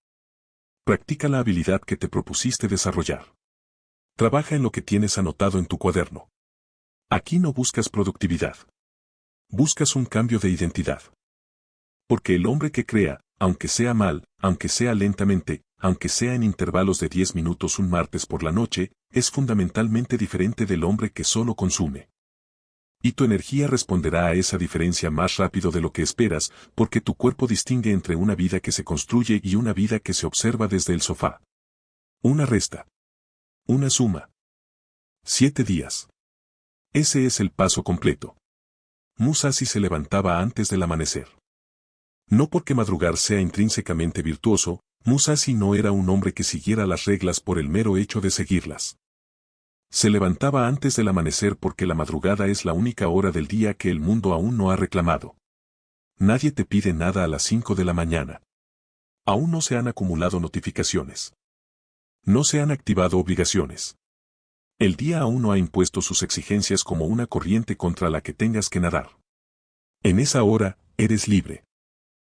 Practica la habilidad que te propusiste desarrollar. Trabaja en lo que tienes anotado en tu cuaderno. Aquí no buscas productividad. Buscas un cambio de identidad. Porque el hombre que crea, aunque sea mal, aunque sea lentamente, aunque sea en intervalos de 10 minutos un martes por la noche, es fundamentalmente diferente del hombre que solo consume. Y tu energía responderá a esa diferencia más rápido de lo que esperas, porque tu cuerpo distingue entre una vida que se construye y una vida que se observa desde el sofá. Una resta. Una suma. 7 días. Ese es el paso completo. Musashi se levantaba antes del amanecer. No porque madrugar sea intrínsecamente virtuoso, Musashi no era un hombre que siguiera las reglas por el mero hecho de seguirlas. Se levantaba antes del amanecer porque la madrugada es la única hora del día que el mundo aún no ha reclamado. Nadie te pide nada a las 5 de la mañana. Aún no se han acumulado notificaciones. No se han activado obligaciones. El día aún no ha impuesto sus exigencias como una corriente contra la que tengas que nadar. En esa hora, eres libre.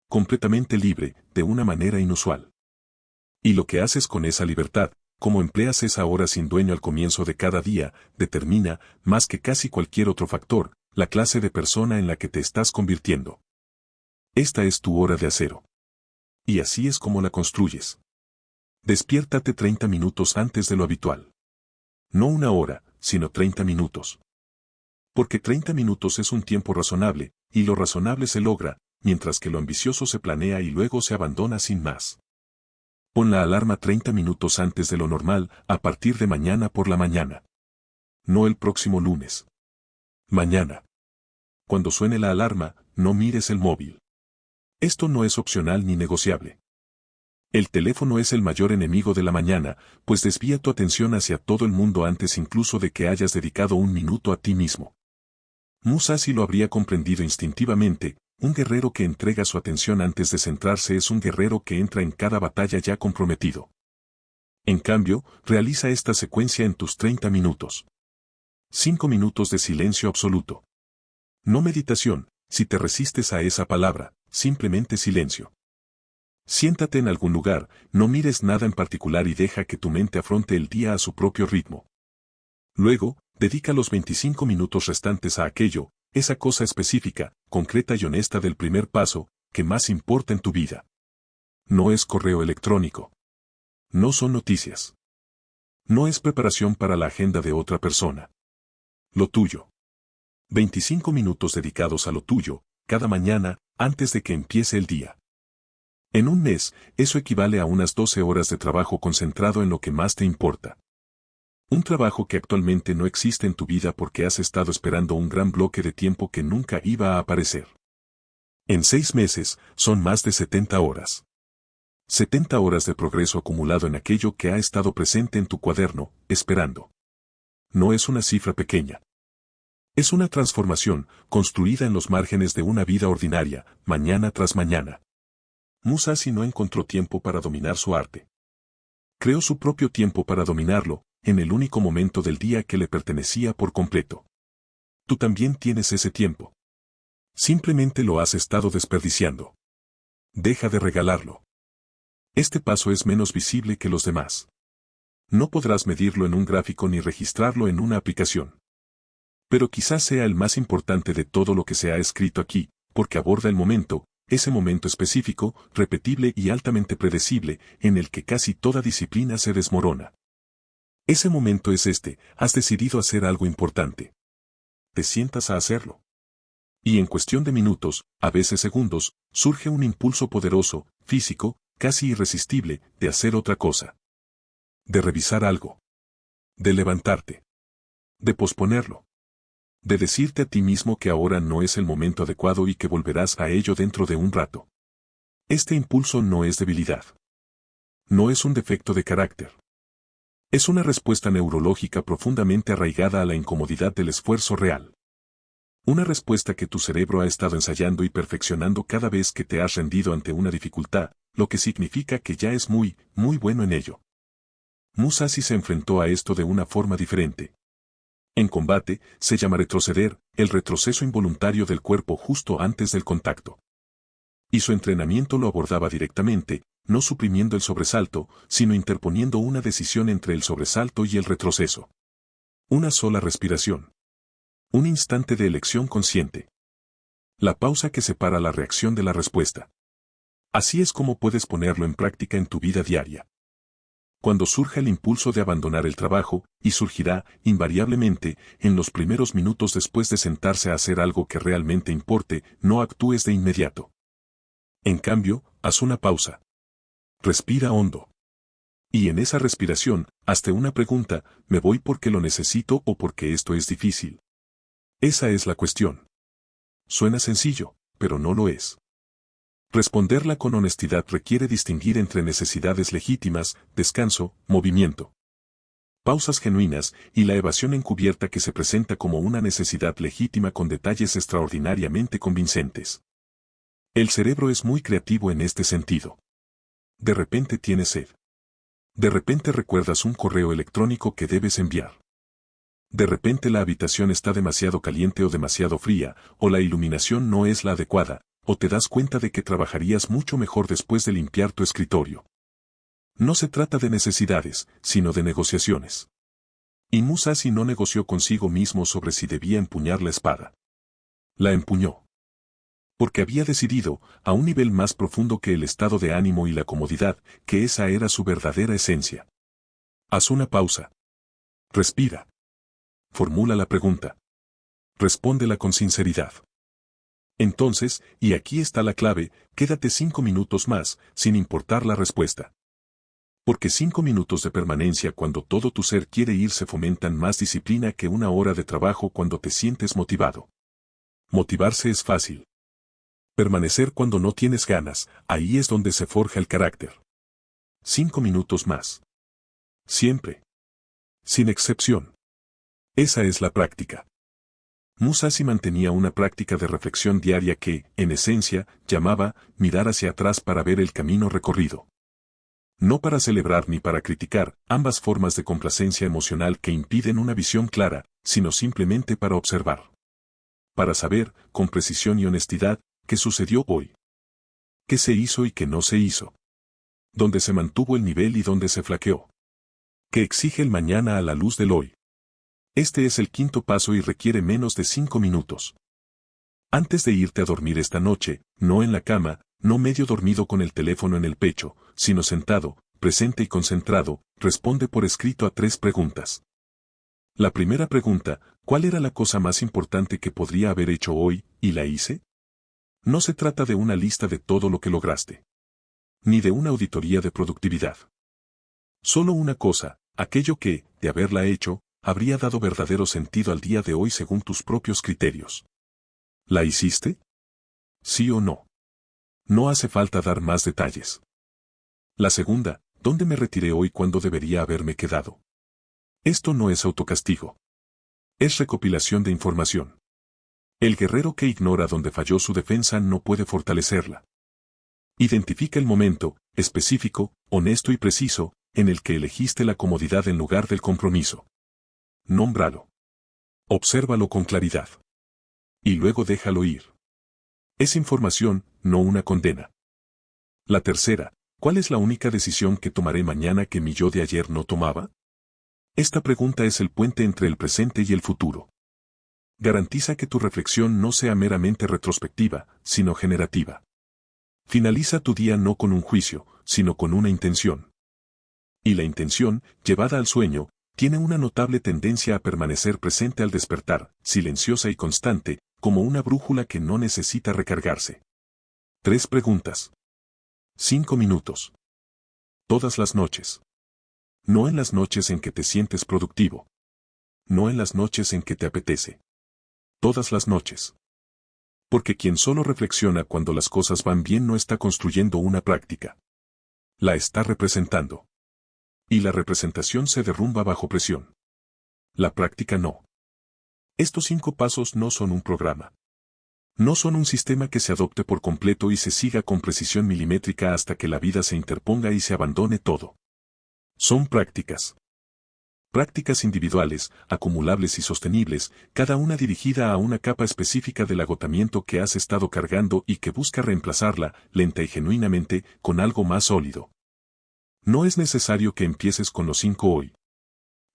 Completamente libre, de una manera inusual. Y lo que haces con esa libertad, como empleas esa hora sin dueño al comienzo de cada día, determina, más que casi cualquier otro factor, la clase de persona en la que te estás convirtiendo. Esta es tu hora de acero. Y así es como la construyes. Despiértate 30 minutos antes de lo habitual. No una hora, sino 30 minutos. Porque 30 minutos es un tiempo razonable, y lo razonable se logra, mientras que lo ambicioso se planea y luego se abandona sin más. Pon la alarma 30 minutos antes de lo normal, a partir de mañana por la mañana. No el próximo lunes. Mañana. Cuando suene la alarma, no mires el móvil. Esto no es opcional ni negociable. El teléfono es el mayor enemigo de la mañana, pues desvía tu atención hacia todo el mundo antes incluso de que hayas dedicado un minuto a ti mismo. Musashi lo habría comprendido instintivamente. Un guerrero que entrega su atención antes de centrarse es un guerrero que entra en cada batalla ya comprometido. En cambio, realiza esta secuencia en tus 30 minutos. 5 minutos de silencio absoluto. No meditación, si te resistes a esa palabra, simplemente silencio. Siéntate en algún lugar, no mires nada en particular y deja que tu mente afronte el día a su propio ritmo. Luego, dedica los 25 minutos restantes a aquello, esa cosa específica, concreta y honesta del primer paso, que más importa en tu vida. No es correo electrónico. No son noticias. No es preparación para la agenda de otra persona. Lo tuyo. 25 minutos dedicados a lo tuyo, cada mañana, antes de que empiece el día. En un mes, eso equivale a unas 12 horas de trabajo concentrado en lo que más te importa. Un trabajo que actualmente no existe en tu vida porque has estado esperando un gran bloque de tiempo que nunca iba a aparecer. En 6 meses, son más de 70 horas. 70 horas de progreso acumulado en aquello que ha estado presente en tu cuaderno, esperando. No es una cifra pequeña. Es una transformación, construida en los márgenes de una vida ordinaria, mañana tras mañana. Musashi no encontró tiempo para dominar su arte. Creó su propio tiempo para dominarlo, en el único momento del día que le pertenecía por completo. Tú también tienes ese tiempo. Simplemente lo has estado desperdiciando. Deja de regalarlo. Este paso es menos visible que los demás. No podrás medirlo en un gráfico ni registrarlo en una aplicación. Pero quizás sea el más importante de todo lo que se ha escrito aquí, porque aborda el momento, ese momento específico, repetible y altamente predecible, en el que casi toda disciplina se desmorona. Ese momento es este, has decidido hacer algo importante. Te sientas a hacerlo. Y en cuestión de minutos, a veces segundos, surge un impulso poderoso, físico, casi irresistible, de hacer otra cosa. De revisar algo. De levantarte. De posponerlo. De decirte a ti mismo que ahora no es el momento adecuado y que volverás a ello dentro de un rato. Este impulso no es debilidad. No es un defecto de carácter. Es una respuesta neurológica profundamente arraigada a la incomodidad del esfuerzo real. Una respuesta que tu cerebro ha estado ensayando y perfeccionando cada vez que te has rendido ante una dificultad, lo que significa que ya es muy, muy bueno en ello. Musashi se enfrentó a esto de una forma diferente. En combate, se llama retroceder, el retroceso involuntario del cuerpo justo antes del contacto. Y su entrenamiento lo abordaba directamente, no suprimiendo el sobresalto, sino interponiendo una decisión entre el sobresalto y el retroceso. Una sola respiración. Un instante de elección consciente. La pausa que separa la reacción de la respuesta. Así es como puedes ponerlo en práctica en tu vida diaria. Cuando surja el impulso de abandonar el trabajo, y surgirá, invariablemente, en los primeros minutos después de sentarse a hacer algo que realmente importe, no actúes de inmediato. En cambio, haz una pausa. Respira hondo. Y en esa respiración, hazte una pregunta, ¿me voy porque lo necesito o porque esto es difícil? Esa es la cuestión. Suena sencillo, pero no lo es. Responderla con honestidad requiere distinguir entre necesidades legítimas, descanso, movimiento. Pausas genuinas y la evasión encubierta que se presenta como una necesidad legítima con detalles extraordinariamente convincentes. El cerebro es muy creativo en este sentido. De repente tienes sed. De repente recuerdas un correo electrónico que debes enviar. De repente la habitación está demasiado caliente o demasiado fría, o la iluminación no es la adecuada, o te das cuenta de que trabajarías mucho mejor después de limpiar tu escritorio. No se trata de necesidades, sino de negociaciones. Y Musashi no negoció consigo mismo sobre si debía empuñar la espada. La empuñó. Porque había decidido, a un nivel más profundo que el estado de ánimo y la comodidad, que esa era su verdadera esencia. Haz una pausa. Respira. Formula la pregunta. Respóndela con sinceridad. Entonces, y aquí está la clave, quédate 5 minutos más, sin importar la respuesta. Porque 5 minutos de permanencia cuando todo tu ser quiere irse fomentan más disciplina que una hora de trabajo cuando te sientes motivado. Motivarse es fácil. Permanecer cuando no tienes ganas, ahí es donde se forja el carácter. 5 minutos más. Siempre. Sin excepción. Esa es la práctica. Musashi mantenía una práctica de reflexión diaria que, en esencia, llamaba mirar hacia atrás para ver el camino recorrido. No para celebrar ni para criticar, ambas formas de complacencia emocional que impiden una visión clara, sino simplemente para observar. Para saber, con precisión y honestidad, qué sucedió hoy. Qué se hizo y qué no se hizo. Dónde se mantuvo el nivel y dónde se flaqueó. Qué exige el mañana a la luz del hoy. Este es el quinto paso y requiere menos de 5 minutos. Antes de irte a dormir esta noche, no en la cama, no medio dormido con el teléfono en el pecho, sino sentado, presente y concentrado, responde por escrito a 3 preguntas. La primera pregunta, ¿cuál era la cosa más importante que podría haber hecho hoy, y la hice? No se trata de una lista de todo lo que lograste. Ni de una auditoría de productividad. Solo una cosa, aquello que, de haberla hecho, habría dado verdadero sentido al día de hoy según tus propios criterios. ¿La hiciste? ¿Sí o no? No hace falta dar más detalles. La segunda, ¿dónde me retiré hoy cuando debería haberme quedado? Esto no es autocastigo. Es recopilación de información. El guerrero que ignora dónde falló su defensa no puede fortalecerla. Identifica el momento, específico, honesto y preciso, en el que elegiste la comodidad en lugar del compromiso. Nómbralo. Obsérvalo con claridad. Y luego déjalo ir. Es información, no una condena. La tercera, ¿cuál es la única decisión que tomaré mañana que mi yo de ayer no tomaba? Esta pregunta es el puente entre el presente y el futuro. Garantiza que tu reflexión no sea meramente retrospectiva, sino generativa. Finaliza tu día no con un juicio, sino con una intención. Y la intención, llevada al sueño, tiene una notable tendencia a permanecer presente al despertar, silenciosa y constante, como una brújula que no necesita recargarse. 3 preguntas. 5 minutos. Todas las noches. No en las noches en que te sientes productivo. No en las noches en que te apetece. Todas las noches. Porque quien solo reflexiona cuando las cosas van bien no está construyendo una práctica. La está representando. Y la representación se derrumba bajo presión. La práctica no. Estos 5 pasos no son un programa. No son un sistema que se adopte por completo y se siga con precisión milimétrica hasta que la vida se interponga y se abandone todo. Son prácticas. Prácticas individuales, acumulables y sostenibles, cada una dirigida a una capa específica del agotamiento que has estado cargando y que busca reemplazarla, lenta y genuinamente, con algo más sólido. No es necesario que empieces con los 5 hoy.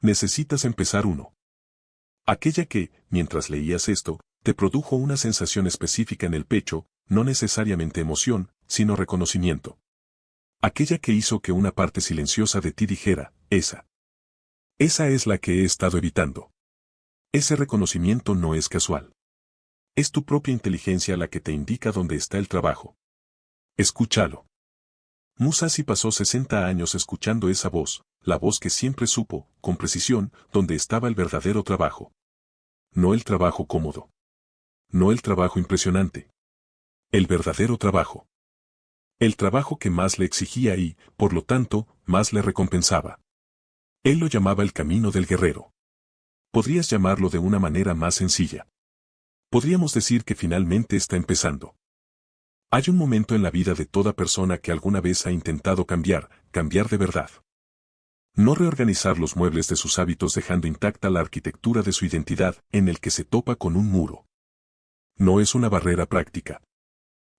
Necesitas empezar uno. Aquella que, mientras leías esto, te produjo una sensación específica en el pecho, no necesariamente emoción, sino reconocimiento. Aquella que hizo que una parte silenciosa de ti dijera, esa. Esa es la que he estado evitando. Ese reconocimiento no es casual. Es tu propia inteligencia la que te indica dónde está el trabajo. Escúchalo. Musashi pasó 60 años escuchando esa voz, la voz que siempre supo, con precisión, dónde estaba el verdadero trabajo. No el trabajo cómodo. No el trabajo impresionante. El verdadero trabajo. El trabajo que más le exigía y, por lo tanto, más le recompensaba. Él lo llamaba el camino del guerrero. Podrías llamarlo de una manera más sencilla. Podríamos decir que finalmente está empezando. Hay un momento en la vida de toda persona que alguna vez ha intentado cambiar de verdad. No reorganizar los muebles de sus hábitos dejando intacta la arquitectura de su identidad, en el que se topa con un muro. No es una barrera práctica.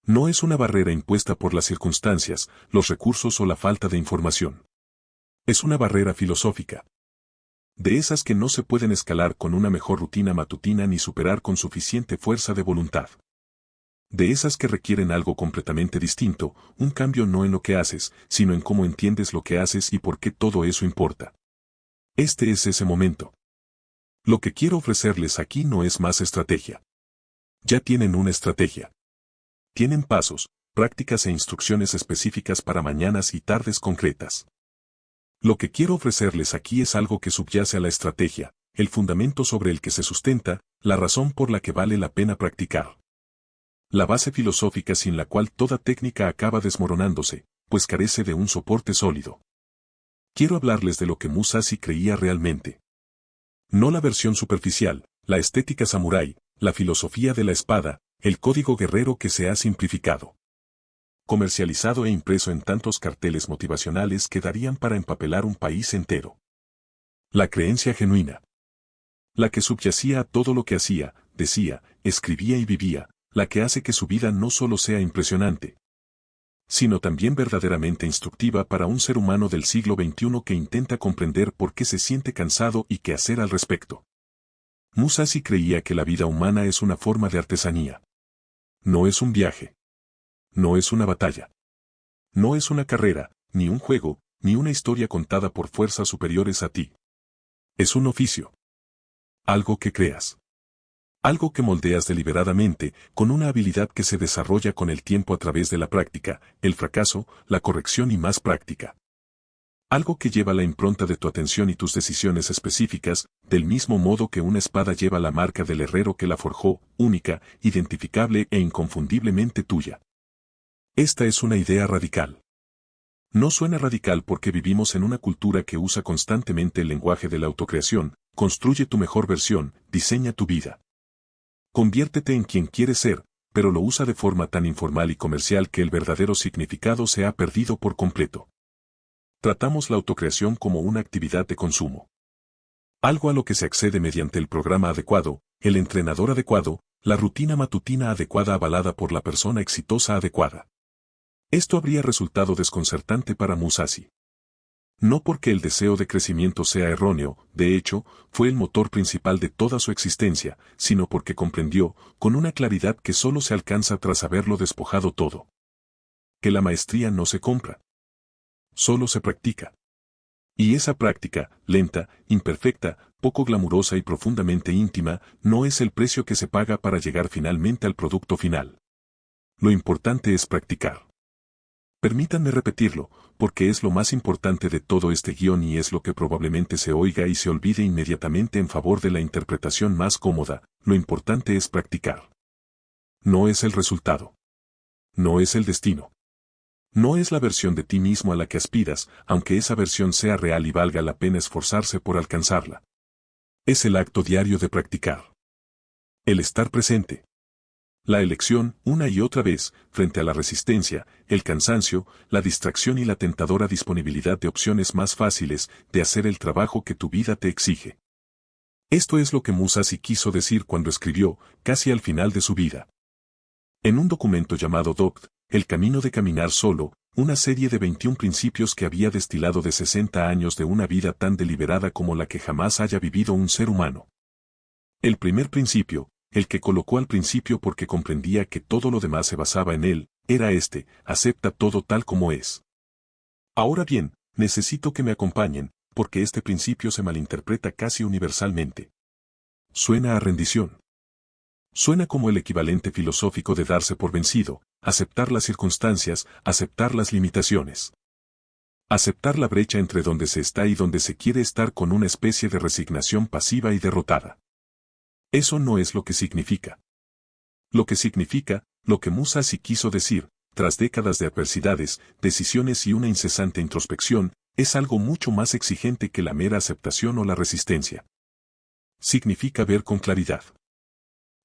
No es una barrera impuesta por las circunstancias, los recursos o la falta de información. Es una barrera filosófica. De esas que no se pueden escalar con una mejor rutina matutina ni superar con suficiente fuerza de voluntad. De esas que requieren algo completamente distinto, un cambio no en lo que haces, sino en cómo entiendes lo que haces y por qué todo eso importa. Este es ese momento. Lo que quiero ofrecerles aquí no es más estrategia. Ya tienen una estrategia. Tienen pasos, prácticas e instrucciones específicas para mañanas y tardes concretas. Lo que quiero ofrecerles aquí es algo que subyace a la estrategia, el fundamento sobre el que se sustenta, la razón por la que vale la pena practicar. La base filosófica sin la cual toda técnica acaba desmoronándose, pues carece de un soporte sólido. Quiero hablarles de lo que Musashi creía realmente. No la versión superficial, la estética samurái, la filosofía de la espada, el código guerrero que se ha simplificado. Comercializado e impreso en tantos carteles motivacionales que darían para empapelar un país entero. La creencia genuina. La que subyacía a todo lo que hacía, decía, escribía y vivía, la que hace que su vida no solo sea impresionante, sino también verdaderamente instructiva para un ser humano del siglo XXI que intenta comprender por qué se siente cansado y qué hacer al respecto. Musashi creía que la vida humana es una forma de artesanía. No es un viaje. No es una batalla. No es una carrera, ni un juego, ni una historia contada por fuerzas superiores a ti. Es un oficio. Algo que creas. Algo que moldeas deliberadamente, con una habilidad que se desarrolla con el tiempo a través de la práctica, el fracaso, la corrección y más práctica. Algo que lleva la impronta de tu atención y tus decisiones específicas, del mismo modo que una espada lleva la marca del herrero que la forjó, única, identificable e inconfundiblemente tuya. Esta es una idea radical. No suena radical porque vivimos en una cultura que usa constantemente el lenguaje de la autocreación: construye tu mejor versión, diseña tu vida. Conviértete en quien quieres ser, pero lo usa de forma tan informal y comercial que el verdadero significado se ha perdido por completo. Tratamos la autocreación como una actividad de consumo. Algo a lo que se accede mediante el programa adecuado, el entrenador adecuado, la rutina matutina adecuada avalada por la persona exitosa adecuada. Esto habría resultado desconcertante para Musashi. No porque el deseo de crecimiento sea erróneo, de hecho, fue el motor principal de toda su existencia, sino porque comprendió, con una claridad que solo se alcanza tras haberlo despojado todo, que la maestría no se compra, solo se practica. Y esa práctica, lenta, imperfecta, poco glamurosa y profundamente íntima, no es el precio que se paga para llegar finalmente al producto final. Lo importante es practicar. Permítanme repetirlo, porque es lo más importante de todo este guión y es lo que probablemente se oiga y se olvide inmediatamente en favor de la interpretación más cómoda: lo importante es practicar. No es el resultado. No es el destino. No es la versión de ti mismo a la que aspiras, aunque esa versión sea real y valga la pena esforzarse por alcanzarla. Es el acto diario de practicar. El estar presente. La elección, una y otra vez, frente a la resistencia, el cansancio, la distracción y la tentadora disponibilidad de opciones más fáciles, de hacer el trabajo que tu vida te exige. Esto es lo que Musashi quiso decir cuando escribió, casi al final de su vida, en un documento llamado Doct, El camino de caminar solo, una serie de 21 principios que había destilado de 60 años de una vida tan deliberada como la que jamás haya vivido un ser humano. El primer principio, el que colocó al principio porque comprendía que todo lo demás se basaba en él, era este: acepta todo tal como es. Ahora bien, necesito que me acompañen, porque este principio se malinterpreta casi universalmente. Suena a rendición. Suena como el equivalente filosófico de darse por vencido, aceptar las circunstancias, aceptar las limitaciones. Aceptar la brecha entre donde se está y donde se quiere estar con una especie de resignación pasiva y derrotada. Eso no es lo que significa. Lo que significa, lo que Musashi quiso decir, tras décadas de adversidades, decisiones y una incesante introspección, es algo mucho más exigente que la mera aceptación o la resistencia. Significa ver con claridad.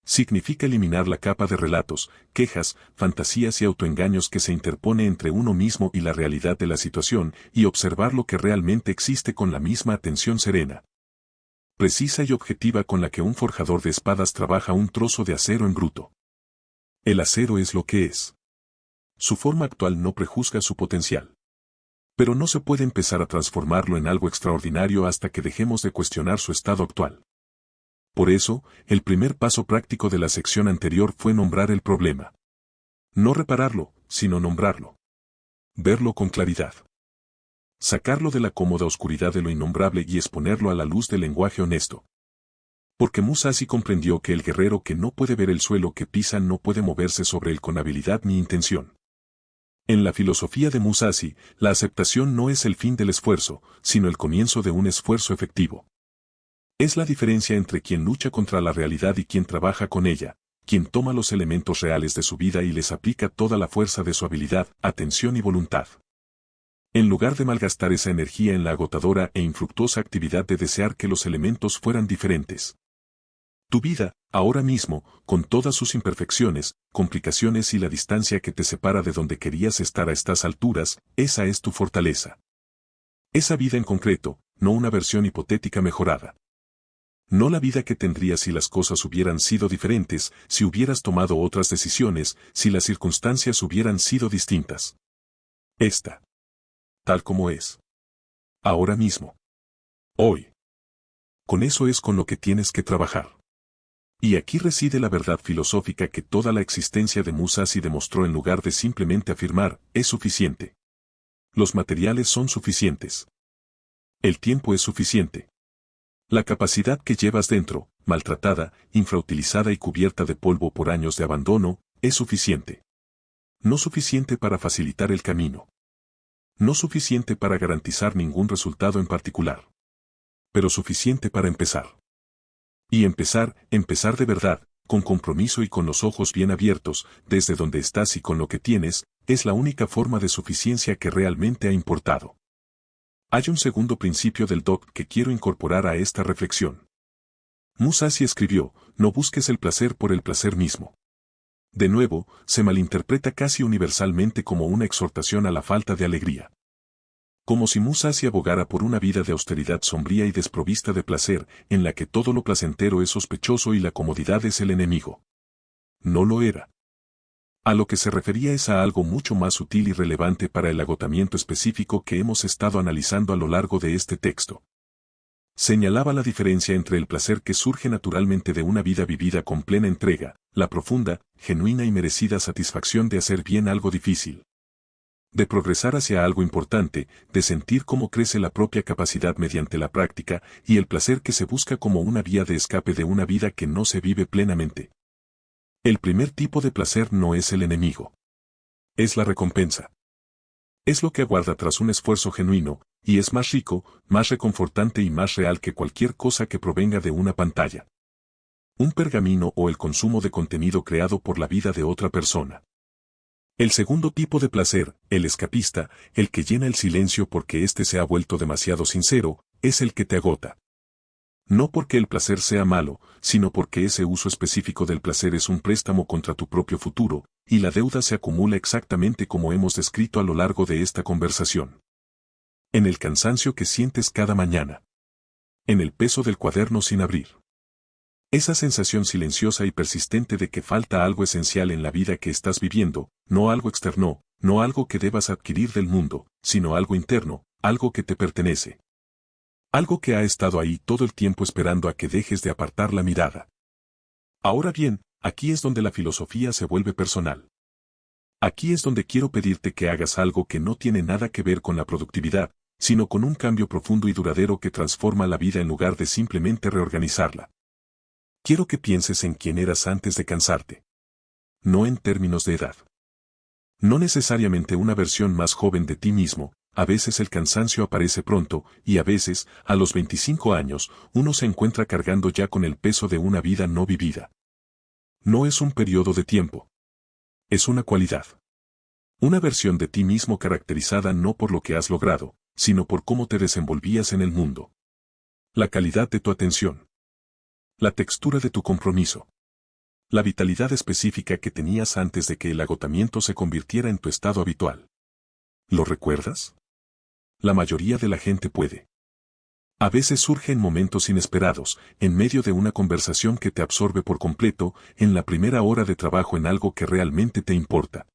Significa eliminar la capa de relatos, quejas, fantasías y autoengaños que se interpone entre uno mismo y la realidad de la situación, y observar lo que realmente existe con la misma atención serena, precisa y objetiva con la que un forjador de espadas trabaja un trozo de acero en bruto. El acero es lo que es. Su forma actual no prejuzga su potencial. Pero no se puede empezar a transformarlo en algo extraordinario hasta que dejemos de cuestionar su estado actual. Por eso, el primer paso práctico de la sección anterior fue nombrar el problema. No repararlo, sino nombrarlo. Verlo con claridad. Sacarlo de la cómoda oscuridad de lo innombrable y exponerlo a la luz del lenguaje honesto. Porque Musashi comprendió que el guerrero que no puede ver el suelo que pisa no puede moverse sobre él con habilidad ni intención. En la filosofía de Musashi, la aceptación no es el fin del esfuerzo, sino el comienzo de un esfuerzo efectivo. Es la diferencia entre quien lucha contra la realidad y quien trabaja con ella, quien toma los elementos reales de su vida y les aplica toda la fuerza de su habilidad, atención y voluntad. En lugar de malgastar esa energía en la agotadora e infructuosa actividad de desear que los elementos fueran diferentes. Tu vida, ahora mismo, con todas sus imperfecciones, complicaciones y la distancia que te separa de donde querías estar a estas alturas, esa es tu fortaleza. Esa vida en concreto, no una versión hipotética mejorada. No la vida que tendrías si las cosas hubieran sido diferentes, si hubieras tomado otras decisiones, si las circunstancias hubieran sido distintas. Esta. Tal como es. Ahora mismo. Hoy. Con eso es con lo que tienes que trabajar. Y aquí reside la verdad filosófica que toda la existencia de Musashi demostró en lugar de simplemente afirmar: es suficiente. Los materiales son suficientes. El tiempo es suficiente. La capacidad que llevas dentro, maltratada, infrautilizada y cubierta de polvo por años de abandono, es suficiente. No suficiente para facilitar el camino. No suficiente para garantizar ningún resultado en particular. Pero suficiente para empezar. Y empezar de verdad, con compromiso y con los ojos bien abiertos, desde donde estás y con lo que tienes, es la única forma de suficiencia que realmente ha importado. Hay un segundo principio del DOC que quiero incorporar a esta reflexión. Musashi escribió, no busques el placer por el placer mismo. De nuevo, se malinterpreta casi universalmente como una exhortación a la falta de alegría. Como si Musashi abogara por una vida de austeridad sombría y desprovista de placer, en la que todo lo placentero es sospechoso y la comodidad es el enemigo. No lo era. A lo que se refería es a algo mucho más sutil y relevante para el agotamiento específico que hemos estado analizando a lo largo de este texto. Señalaba la diferencia entre el placer que surge naturalmente de una vida vivida con plena entrega, la profunda, genuina y merecida satisfacción de hacer bien algo difícil, de progresar hacia algo importante, de sentir cómo crece la propia capacidad mediante la práctica, y el placer que se busca como una vía de escape de una vida que no se vive plenamente. El primer tipo de placer no es el enemigo. Es la recompensa. Es lo que aguarda tras un esfuerzo genuino, y es más rico, más reconfortante y más real que cualquier cosa que provenga de una pantalla, un pergamino o el consumo de contenido creado por la vida de otra persona. El segundo tipo de placer, el escapista, el que llena el silencio porque éste se ha vuelto demasiado sincero, es el que te agota. No porque el placer sea malo, sino porque ese uso específico del placer es un préstamo contra tu propio futuro, y la deuda se acumula exactamente como hemos descrito a lo largo de esta conversación. En el cansancio que sientes cada mañana. En el peso del cuaderno sin abrir. Esa sensación silenciosa y persistente de que falta algo esencial en la vida que estás viviendo, no algo externo, no algo que debas adquirir del mundo, sino algo interno, algo que te pertenece. Algo que ha estado ahí todo el tiempo esperando a que dejes de apartar la mirada. Ahora bien, aquí es donde la filosofía se vuelve personal. Aquí es donde quiero pedirte que hagas algo que no tiene nada que ver con la productividad, sino con un cambio profundo y duradero que transforma la vida en lugar de simplemente reorganizarla. Quiero que pienses en quién eras antes de cansarte. No en términos de edad. No necesariamente una versión más joven de ti mismo. A veces el cansancio aparece pronto, y a veces, a los 25 años, uno se encuentra cargando ya con el peso de una vida no vivida. No es un periodo de tiempo. Es una cualidad. Una versión de ti mismo caracterizada no por lo que has logrado, sino por cómo te desenvolvías en el mundo. La calidad de tu atención. La textura de tu compromiso. La vitalidad específica que tenías antes de que el agotamiento se convirtiera en tu estado habitual. ¿Lo recuerdas? La mayoría de la gente puede. A veces surge en momentos inesperados, en medio de una conversación que te absorbe por completo, en la primera hora de trabajo en algo que realmente te importa.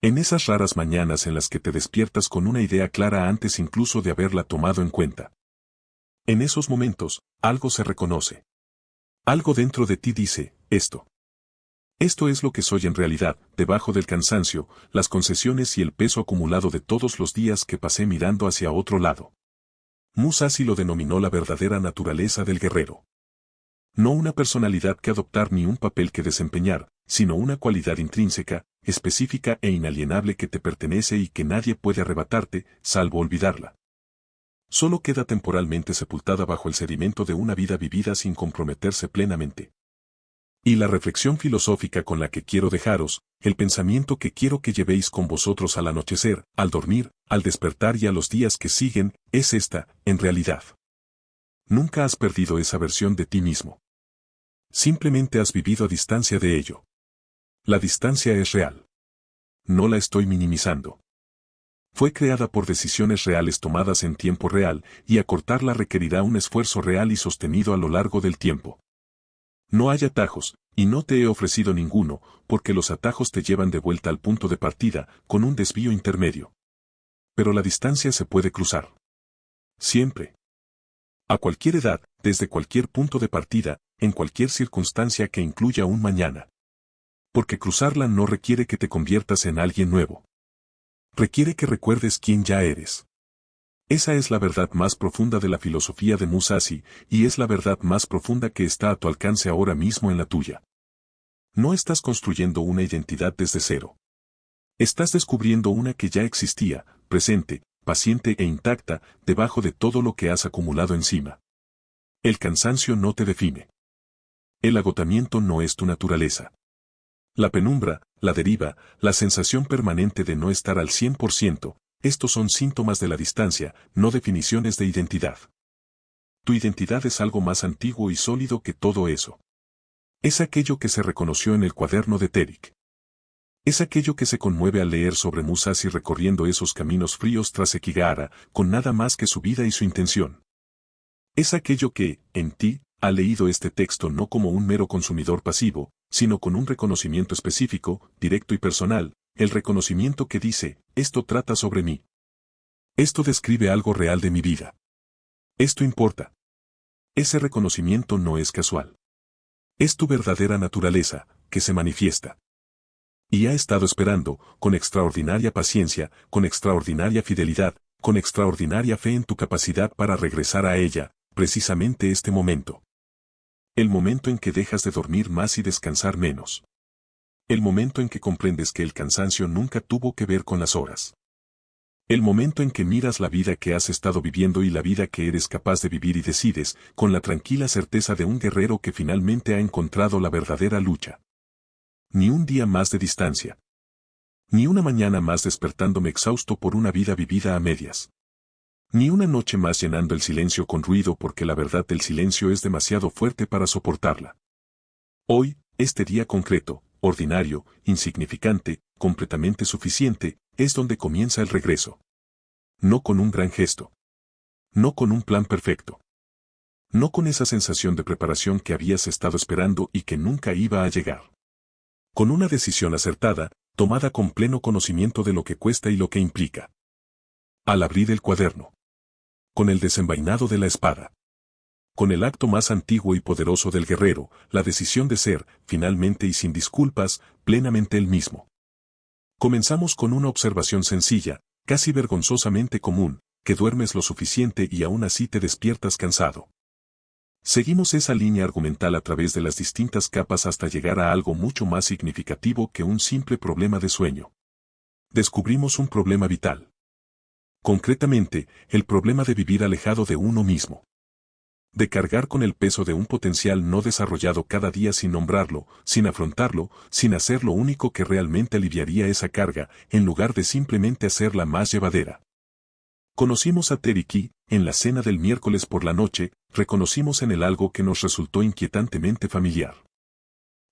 En esas raras mañanas en las que te despiertas con una idea clara antes incluso de haberla tomado en cuenta. En esos momentos, algo se reconoce. Algo dentro de ti dice, esto. Esto es lo que soy en realidad, debajo del cansancio, las concesiones y el peso acumulado de todos los días que pasé mirando hacia otro lado. Musashi lo denominó la verdadera naturaleza del guerrero. No una personalidad que adoptar ni un papel que desempeñar, sino una cualidad intrínseca, específica e inalienable que te pertenece y que nadie puede arrebatarte, salvo olvidarla. Solo queda temporalmente sepultada bajo el sedimento de una vida vivida sin comprometerse plenamente. Y la reflexión filosófica con la que quiero dejaros, el pensamiento que quiero que llevéis con vosotros al anochecer, al dormir, al despertar y a los días que siguen, es esta, en realidad. Nunca has perdido esa versión de ti mismo. Simplemente has vivido a distancia de ello. La distancia es real. No la estoy minimizando. Fue creada por decisiones reales tomadas en tiempo real, y acortarla requerirá un esfuerzo real y sostenido a lo largo del tiempo. No hay atajos, y no te he ofrecido ninguno, porque los atajos te llevan de vuelta al punto de partida, con un desvío intermedio. Pero la distancia se puede cruzar. Siempre. A cualquier edad, desde cualquier punto de partida, en cualquier circunstancia que incluya un mañana. Porque cruzarla no requiere que te conviertas en alguien nuevo. Requiere que recuerdes quién ya eres. Esa es la verdad más profunda de la filosofía de Musashi, y es la verdad más profunda que está a tu alcance ahora mismo en la tuya. No estás construyendo una identidad desde cero. Estás descubriendo una que ya existía, presente, paciente e intacta, debajo de todo lo que has acumulado encima. El cansancio no te define. El agotamiento no es tu naturaleza. La penumbra, la deriva, la sensación permanente de no estar al 100%, estos son síntomas de la distancia, no definiciones de identidad. Tu identidad es algo más antiguo y sólido que todo eso. Es aquello que se reconoció en el cuaderno de Terik. Es aquello que se conmueve al leer sobre Musashi recorriendo esos caminos fríos tras Sekigahara, con nada más que su vida y su intención. Es aquello que, en ti, ha leído este texto no como un mero consumidor pasivo, sino con un reconocimiento específico, directo y personal, el reconocimiento que dice, esto trata sobre mí. Esto describe algo real de mi vida. Esto importa. Ese reconocimiento no es casual. Es tu verdadera naturaleza, que se manifiesta. Y ha estado esperando, con extraordinaria paciencia, con extraordinaria fidelidad, con extraordinaria fe en tu capacidad para regresar a ella, precisamente este momento. El momento en que dejas de dormir más y descansar menos. El momento en que comprendes que el cansancio nunca tuvo que ver con las horas. El momento en que miras la vida que has estado viviendo y la vida que eres capaz de vivir y decides, con la tranquila certeza de un guerrero que finalmente ha encontrado la verdadera lucha. Ni un día más de distancia. Ni una mañana más despertándome exhausto por una vida vivida a medias. Ni una noche más llenando el silencio con ruido porque la verdad del silencio es demasiado fuerte para soportarla. Hoy, este día concreto, ordinario, insignificante, completamente suficiente, es donde comienza el regreso. No con un gran gesto. No con un plan perfecto. No con esa sensación de preparación que habías estado esperando y que nunca iba a llegar. Con una decisión acertada, tomada con pleno conocimiento de lo que cuesta y lo que implica. Al abrir el cuaderno. Con el desenvainado de la espada. Con el acto más antiguo y poderoso del guerrero, la decisión de ser, finalmente y sin disculpas, plenamente el mismo. Comenzamos con una observación sencilla, casi vergonzosamente común, que duermes lo suficiente y aún así te despiertas cansado. Seguimos esa línea argumental a través de las distintas capas hasta llegar a algo mucho más significativo que un simple problema de sueño. Descubrimos un problema vital. Concretamente, el problema de vivir alejado de uno mismo. De cargar con el peso de un potencial no desarrollado cada día sin nombrarlo, sin afrontarlo, sin hacer lo único que realmente aliviaría esa carga, en lugar de simplemente hacerla más llevadera. Conocimos a Teriki, en la cena del miércoles por la noche, reconocimos en él algo que nos resultó inquietantemente familiar.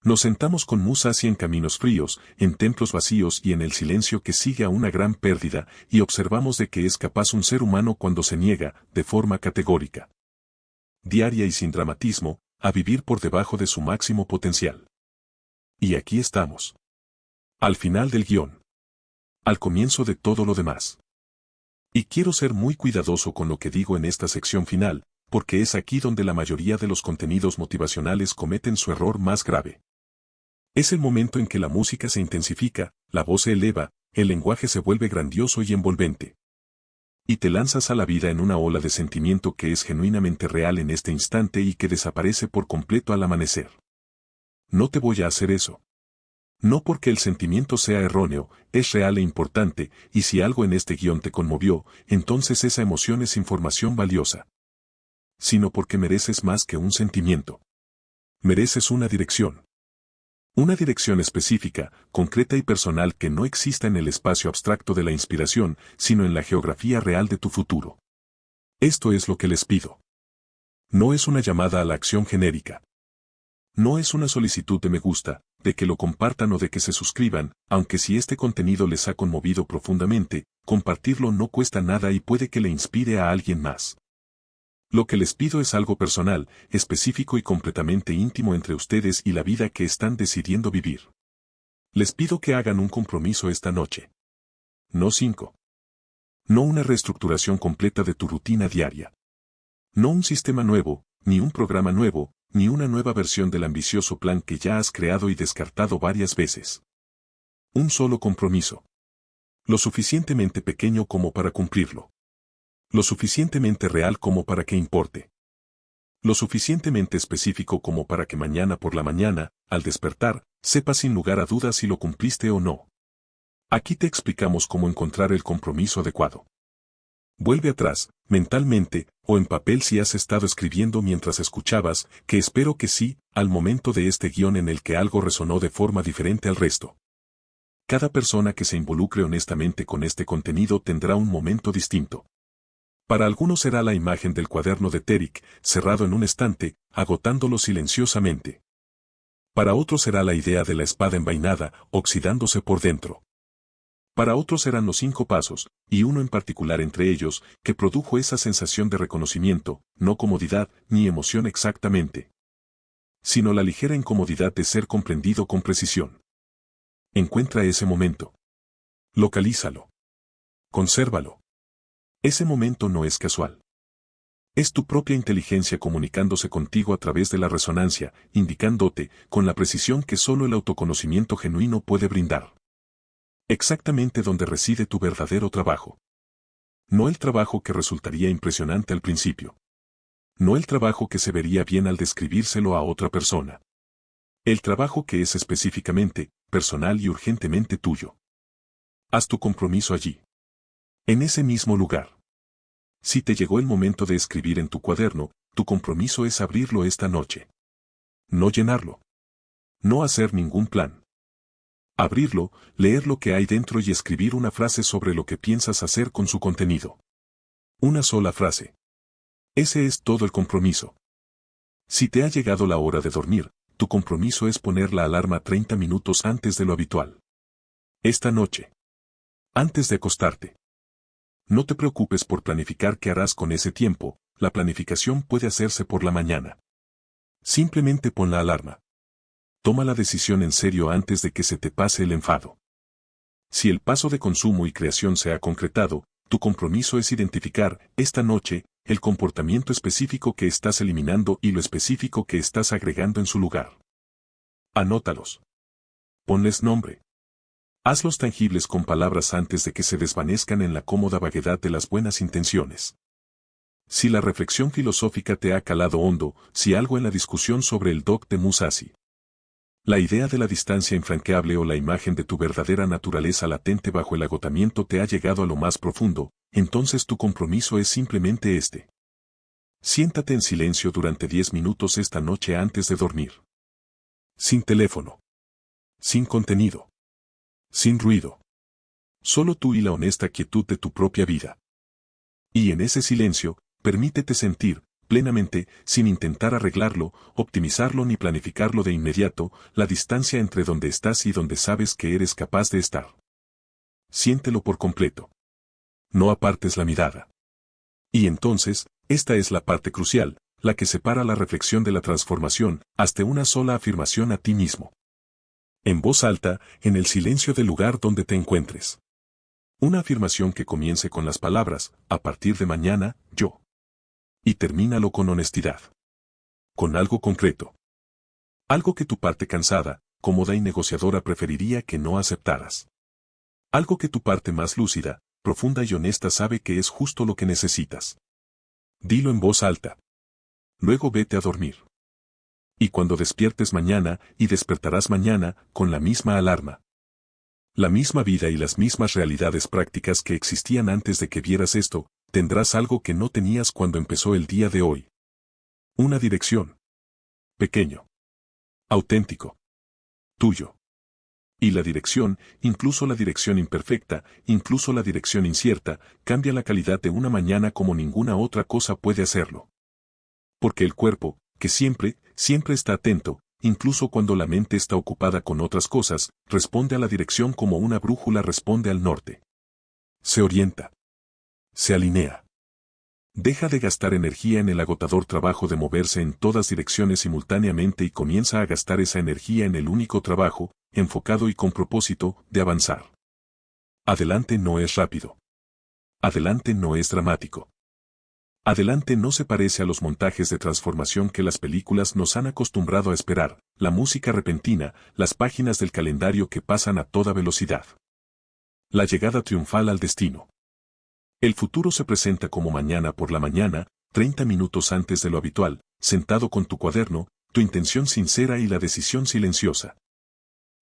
Nos sentamos con Musashi en caminos fríos, en templos vacíos y en el silencio que sigue a una gran pérdida, y observamos de que es capaz un ser humano cuando se niega, de forma categórica, diaria y sin dramatismo, a vivir por debajo de su máximo potencial. Y aquí estamos. Al final del guión. Al comienzo de todo lo demás. Y quiero ser muy cuidadoso con lo que digo en esta sección final, porque es aquí donde la mayoría de los contenidos motivacionales cometen su error más grave. Es el momento en que la música se intensifica, la voz se eleva, el lenguaje se vuelve grandioso y envolvente. Y te lanzas a la vida en una ola de sentimiento que es genuinamente real en este instante y que desaparece por completo al amanecer. No te voy a hacer eso. No porque el sentimiento sea erróneo, es real e importante, y si algo en este guión te conmovió, entonces esa emoción es información valiosa. Sino porque mereces más que un sentimiento. Mereces una dirección. Una dirección específica, concreta y personal que no exista en el espacio abstracto de la inspiración, sino en la geografía real de tu futuro. Esto es lo que les pido. No es una llamada a la acción genérica. No es una solicitud de me gusta, de que lo compartan o de que se suscriban, aunque si este contenido les ha conmovido profundamente, compartirlo no cuesta nada y puede que le inspire a alguien más. Lo que les pido es algo personal, específico y completamente íntimo entre ustedes y la vida que están decidiendo vivir. Les pido que hagan un compromiso esta noche. No 5. No una reestructuración completa de tu rutina diaria. No un sistema nuevo, ni un programa nuevo, ni una nueva versión del ambicioso plan que ya has creado y descartado varias veces. Un solo compromiso. Lo suficientemente pequeño como para cumplirlo. Lo suficientemente real como para que importe. Lo suficientemente específico como para que mañana por la mañana, al despertar, sepas sin lugar a dudas si lo cumpliste o no. Aquí te explicamos cómo encontrar el compromiso adecuado. Vuelve atrás, mentalmente, o en papel si has estado escribiendo mientras escuchabas, que espero que sí, al momento de este guión en el que algo resonó de forma diferente al resto. Cada persona que se involucre honestamente con este contenido tendrá un momento distinto. Para algunos será la imagen del cuaderno de Terik, cerrado en un estante, agotándolo silenciosamente. Para otros será la idea de la espada envainada, oxidándose por dentro. Para otros serán los 5 pasos, y uno en particular entre ellos, que produjo esa sensación de reconocimiento, no comodidad, ni emoción exactamente, sino la ligera incomodidad de ser comprendido con precisión. Encuentra ese momento. Localízalo. Consérvalo. Ese momento no es casual. Es tu propia inteligencia comunicándose contigo a través de la resonancia, indicándote, con la precisión que solo el autoconocimiento genuino puede brindar, exactamente donde reside tu verdadero trabajo. No el trabajo que resultaría impresionante al principio. No el trabajo que se vería bien al describírselo a otra persona. El trabajo que es específicamente, personal y urgentemente tuyo. Haz tu compromiso allí. En ese mismo lugar. Si te llegó el momento de escribir en tu cuaderno, tu compromiso es abrirlo esta noche. No llenarlo. No hacer ningún plan. Abrirlo, leer lo que hay dentro y escribir una frase sobre lo que piensas hacer con su contenido. Una sola frase. Ese es todo el compromiso. Si te ha llegado la hora de dormir, tu compromiso es poner la alarma 30 minutos antes de lo habitual. Esta noche. Antes de acostarte. No te preocupes por planificar qué harás con ese tiempo, la planificación puede hacerse por la mañana. Simplemente pon la alarma. Toma la decisión en serio antes de que se te pase el enfado. Si el paso de consumo y creación se ha concretado, tu compromiso es identificar, esta noche, el comportamiento específico que estás eliminando y lo específico que estás agregando en su lugar. Anótalos. Ponles nombre. Hazlos tangibles con palabras antes de que se desvanezcan en la cómoda vaguedad de las buenas intenciones. Si la reflexión filosófica te ha calado hondo, si algo en la discusión sobre el Doc de Musashi, la idea de la distancia infranqueable o la imagen de tu verdadera naturaleza latente bajo el agotamiento te ha llegado a lo más profundo, entonces tu compromiso es simplemente este. Siéntate en silencio durante 10 minutos esta noche antes de dormir. Sin teléfono. Sin contenido. Sin ruido. Solo tú y la honesta quietud de tu propia vida. Y en ese silencio, permítete sentir, plenamente, sin intentar arreglarlo, optimizarlo ni planificarlo de inmediato, la distancia entre donde estás y donde sabes que eres capaz de estar. Siéntelo por completo. No apartes la mirada. Y entonces, esta es la parte crucial, la que separa la reflexión de la transformación, hasta una sola afirmación a ti mismo. En voz alta, en el silencio del lugar donde te encuentres. Una afirmación que comience con las palabras, a partir de mañana, yo. Y termínalo con honestidad. Con algo concreto. Algo que tu parte cansada, cómoda y negociadora preferiría que no aceptaras. Algo que tu parte más lúcida, profunda y honesta sabe que es justo lo que necesitas. Dilo en voz alta. Luego vete a dormir. Y cuando despiertes mañana, y despertarás mañana, con la misma alarma. La misma vida y las mismas realidades prácticas que existían antes de que vieras esto, tendrás algo que no tenías cuando empezó el día de hoy. Una dirección. Pequeño. Auténtico. Tuyo. Y la dirección, incluso la dirección imperfecta, incluso la dirección incierta, cambia la calidad de una mañana como ninguna otra cosa puede hacerlo. Porque el cuerpo, que siempre está atento, incluso cuando la mente está ocupada con otras cosas, responde a la dirección como una brújula responde al norte. Se orienta. Se alinea. Deja de gastar energía en el agotador trabajo de moverse en todas direcciones simultáneamente y comienza a gastar esa energía en el único trabajo, enfocado y con propósito, de avanzar. Adelante no es rápido. Adelante no es dramático. Adelante no se parece a los montajes de transformación que las películas nos han acostumbrado a esperar, la música repentina, las páginas del calendario que pasan a toda velocidad. La llegada triunfal al destino. El futuro se presenta como mañana por la mañana, 30 minutos antes de lo habitual, sentado con tu cuaderno, tu intención sincera y la decisión silenciosa.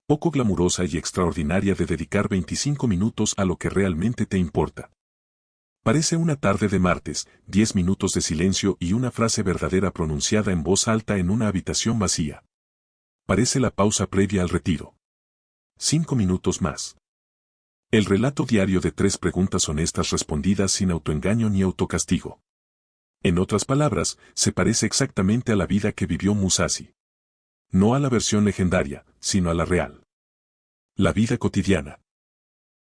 Poco glamurosa y extraordinaria de dedicar 25 minutos a lo que realmente te importa. Parece una tarde de martes, 10 minutos de silencio y una frase verdadera pronunciada en voz alta en una habitación vacía. Parece la pausa previa al retiro. 5 minutos más. El relato diario de 3 preguntas honestas respondidas sin autoengaño ni autocastigo. En otras palabras, se parece exactamente a la vida que vivió Musashi. No a la versión legendaria, sino a la real. La vida cotidiana.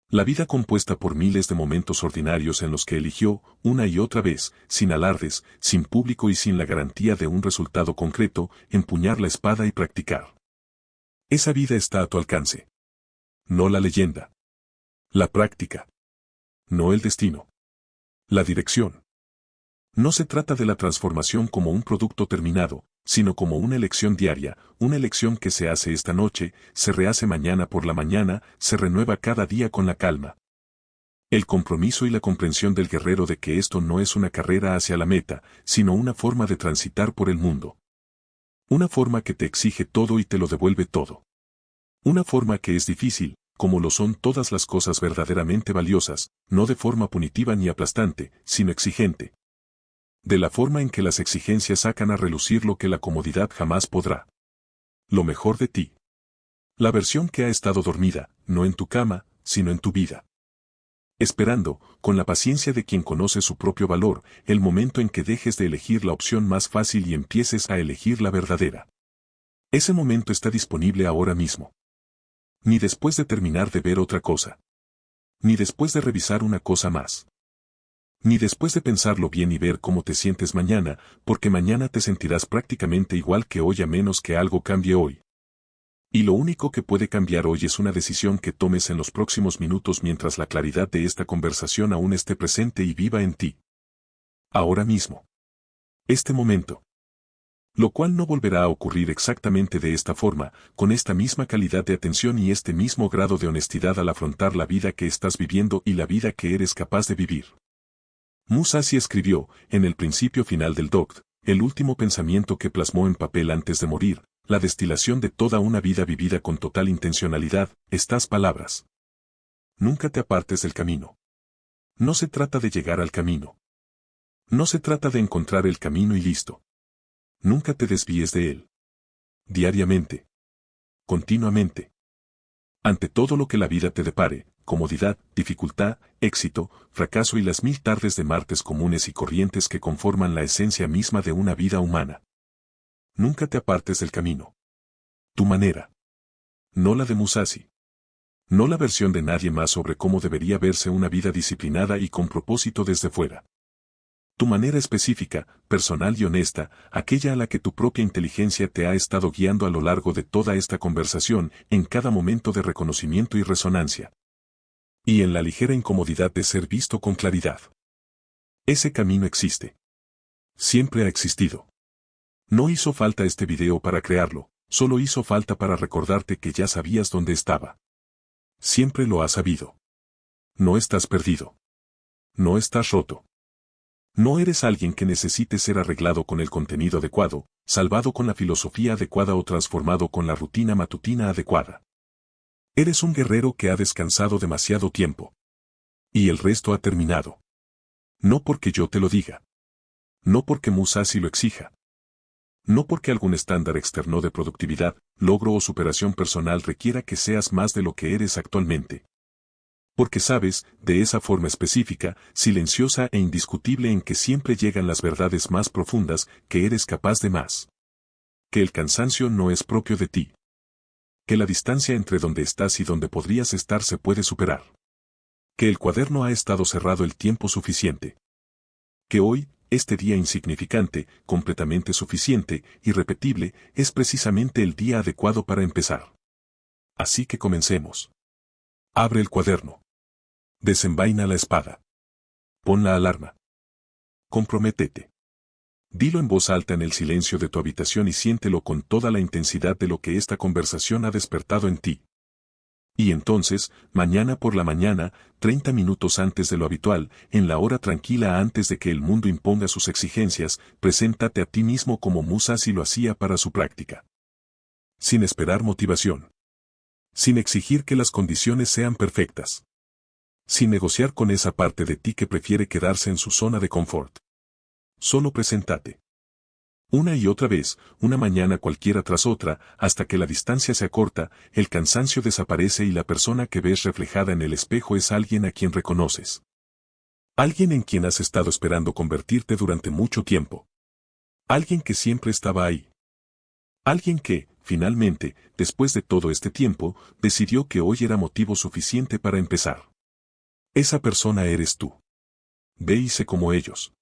La vida compuesta por miles de momentos ordinarios en los que eligió, una y otra vez, sin alardes, sin público y sin la garantía de un resultado concreto, empuñar la espada y practicar. Esa vida está a tu alcance. No la leyenda. La práctica. No el destino. La dirección. No se trata de la transformación como un producto terminado, sino como una elección diaria, una elección que se hace esta noche, se rehace mañana por la mañana, se renueva cada día con la calma. El compromiso y la comprensión del guerrero de que esto no es una carrera hacia la meta, sino una forma de transitar por el mundo. Una forma que te exige todo y te lo devuelve todo. Una forma que es difícil, como lo son todas las cosas verdaderamente valiosas, no de forma punitiva ni aplastante, sino exigente. De la forma en que las exigencias sacan a relucir lo que la comodidad jamás podrá. Lo mejor de ti. La versión que ha estado dormida, no en tu cama, sino en tu vida. Esperando, con la paciencia de quien conoce su propio valor, el momento en que dejes de elegir la opción más fácil y empieces a elegir la verdadera. Ese momento está disponible ahora mismo. Ni después de terminar de ver otra cosa. Ni después de revisar una cosa más. Ni después de pensarlo bien y ver cómo te sientes mañana, porque mañana te sentirás prácticamente igual que hoy a menos que algo cambie hoy. Y lo único que puede cambiar hoy es una decisión que tomes en los próximos minutos mientras la claridad de esta conversación aún esté presente y viva en ti. Ahora mismo. Este momento. Lo cual no volverá a ocurrir exactamente de esta forma, con esta misma calidad de atención y este mismo grado de honestidad al afrontar la vida que estás viviendo y la vida que eres capaz de vivir. Musashi escribió, en el principio final del Dogt, el último pensamiento que plasmó en papel antes de morir, la destilación de toda una vida vivida con total intencionalidad, estas palabras. Nunca te apartes del camino. No se trata de llegar al camino. No se trata de encontrar el camino y listo. Nunca te desvíes de él. Diariamente. Continuamente. Ante todo lo que la vida te depare, comodidad, dificultad, éxito, fracaso y las 1000 tardes de martes comunes y corrientes que conforman la esencia misma de una vida humana. Nunca te apartes del camino. Tu manera. No la de Musashi. No la versión de nadie más sobre cómo debería verse una vida disciplinada y con propósito desde fuera. Tu manera específica, personal y honesta, aquella a la que tu propia inteligencia te ha estado guiando a lo largo de toda esta conversación, en cada momento de reconocimiento y resonancia. Y en la ligera incomodidad de ser visto con claridad. Ese camino existe. Siempre ha existido. No hizo falta este video para crearlo, solo hizo falta para recordarte que ya sabías dónde estaba. Siempre lo has sabido. No estás perdido. No estás roto. No eres alguien que necesite ser arreglado con el contenido adecuado, salvado con la filosofía adecuada o transformado con la rutina matutina adecuada. Eres un guerrero que ha descansado demasiado tiempo. Y el resto ha terminado. No porque yo te lo diga. No porque Musashi lo exija. No porque algún estándar externo de productividad, logro o superación personal requiera que seas más de lo que eres actualmente. Porque sabes, de esa forma específica, silenciosa e indiscutible en que siempre llegan las verdades más profundas, que eres capaz de más. Que el cansancio no es propio de ti. Que la distancia entre donde estás y donde podrías estar se puede superar. Que el cuaderno ha estado cerrado el tiempo suficiente. Que hoy, este día insignificante, completamente suficiente, irrepetible, es precisamente el día adecuado para empezar. Así que comencemos. Abre el cuaderno. Desenvaina la espada. Pon la alarma. Comprométete. Dilo en voz alta en el silencio de tu habitación y siéntelo con toda la intensidad de lo que esta conversación ha despertado en ti. Y entonces, mañana por la mañana, 30 minutos antes de lo habitual, en la hora tranquila antes de que el mundo imponga sus exigencias, preséntate a ti mismo como Musashi lo hacía para su práctica. Sin esperar motivación. Sin exigir que las condiciones sean perfectas. Sin negociar con esa parte de ti que prefiere quedarse en su zona de confort. Solo preséntate. Una y otra vez, una mañana cualquiera tras otra, hasta que la distancia se acorta, el cansancio desaparece y la persona que ves reflejada en el espejo es alguien a quien reconoces. Alguien en quien has estado esperando convertirte durante mucho tiempo. Alguien que siempre estaba ahí. Alguien que, finalmente, después de todo este tiempo, decidió que hoy era motivo suficiente para empezar. Esa persona eres tú. Ve y sé como ellos.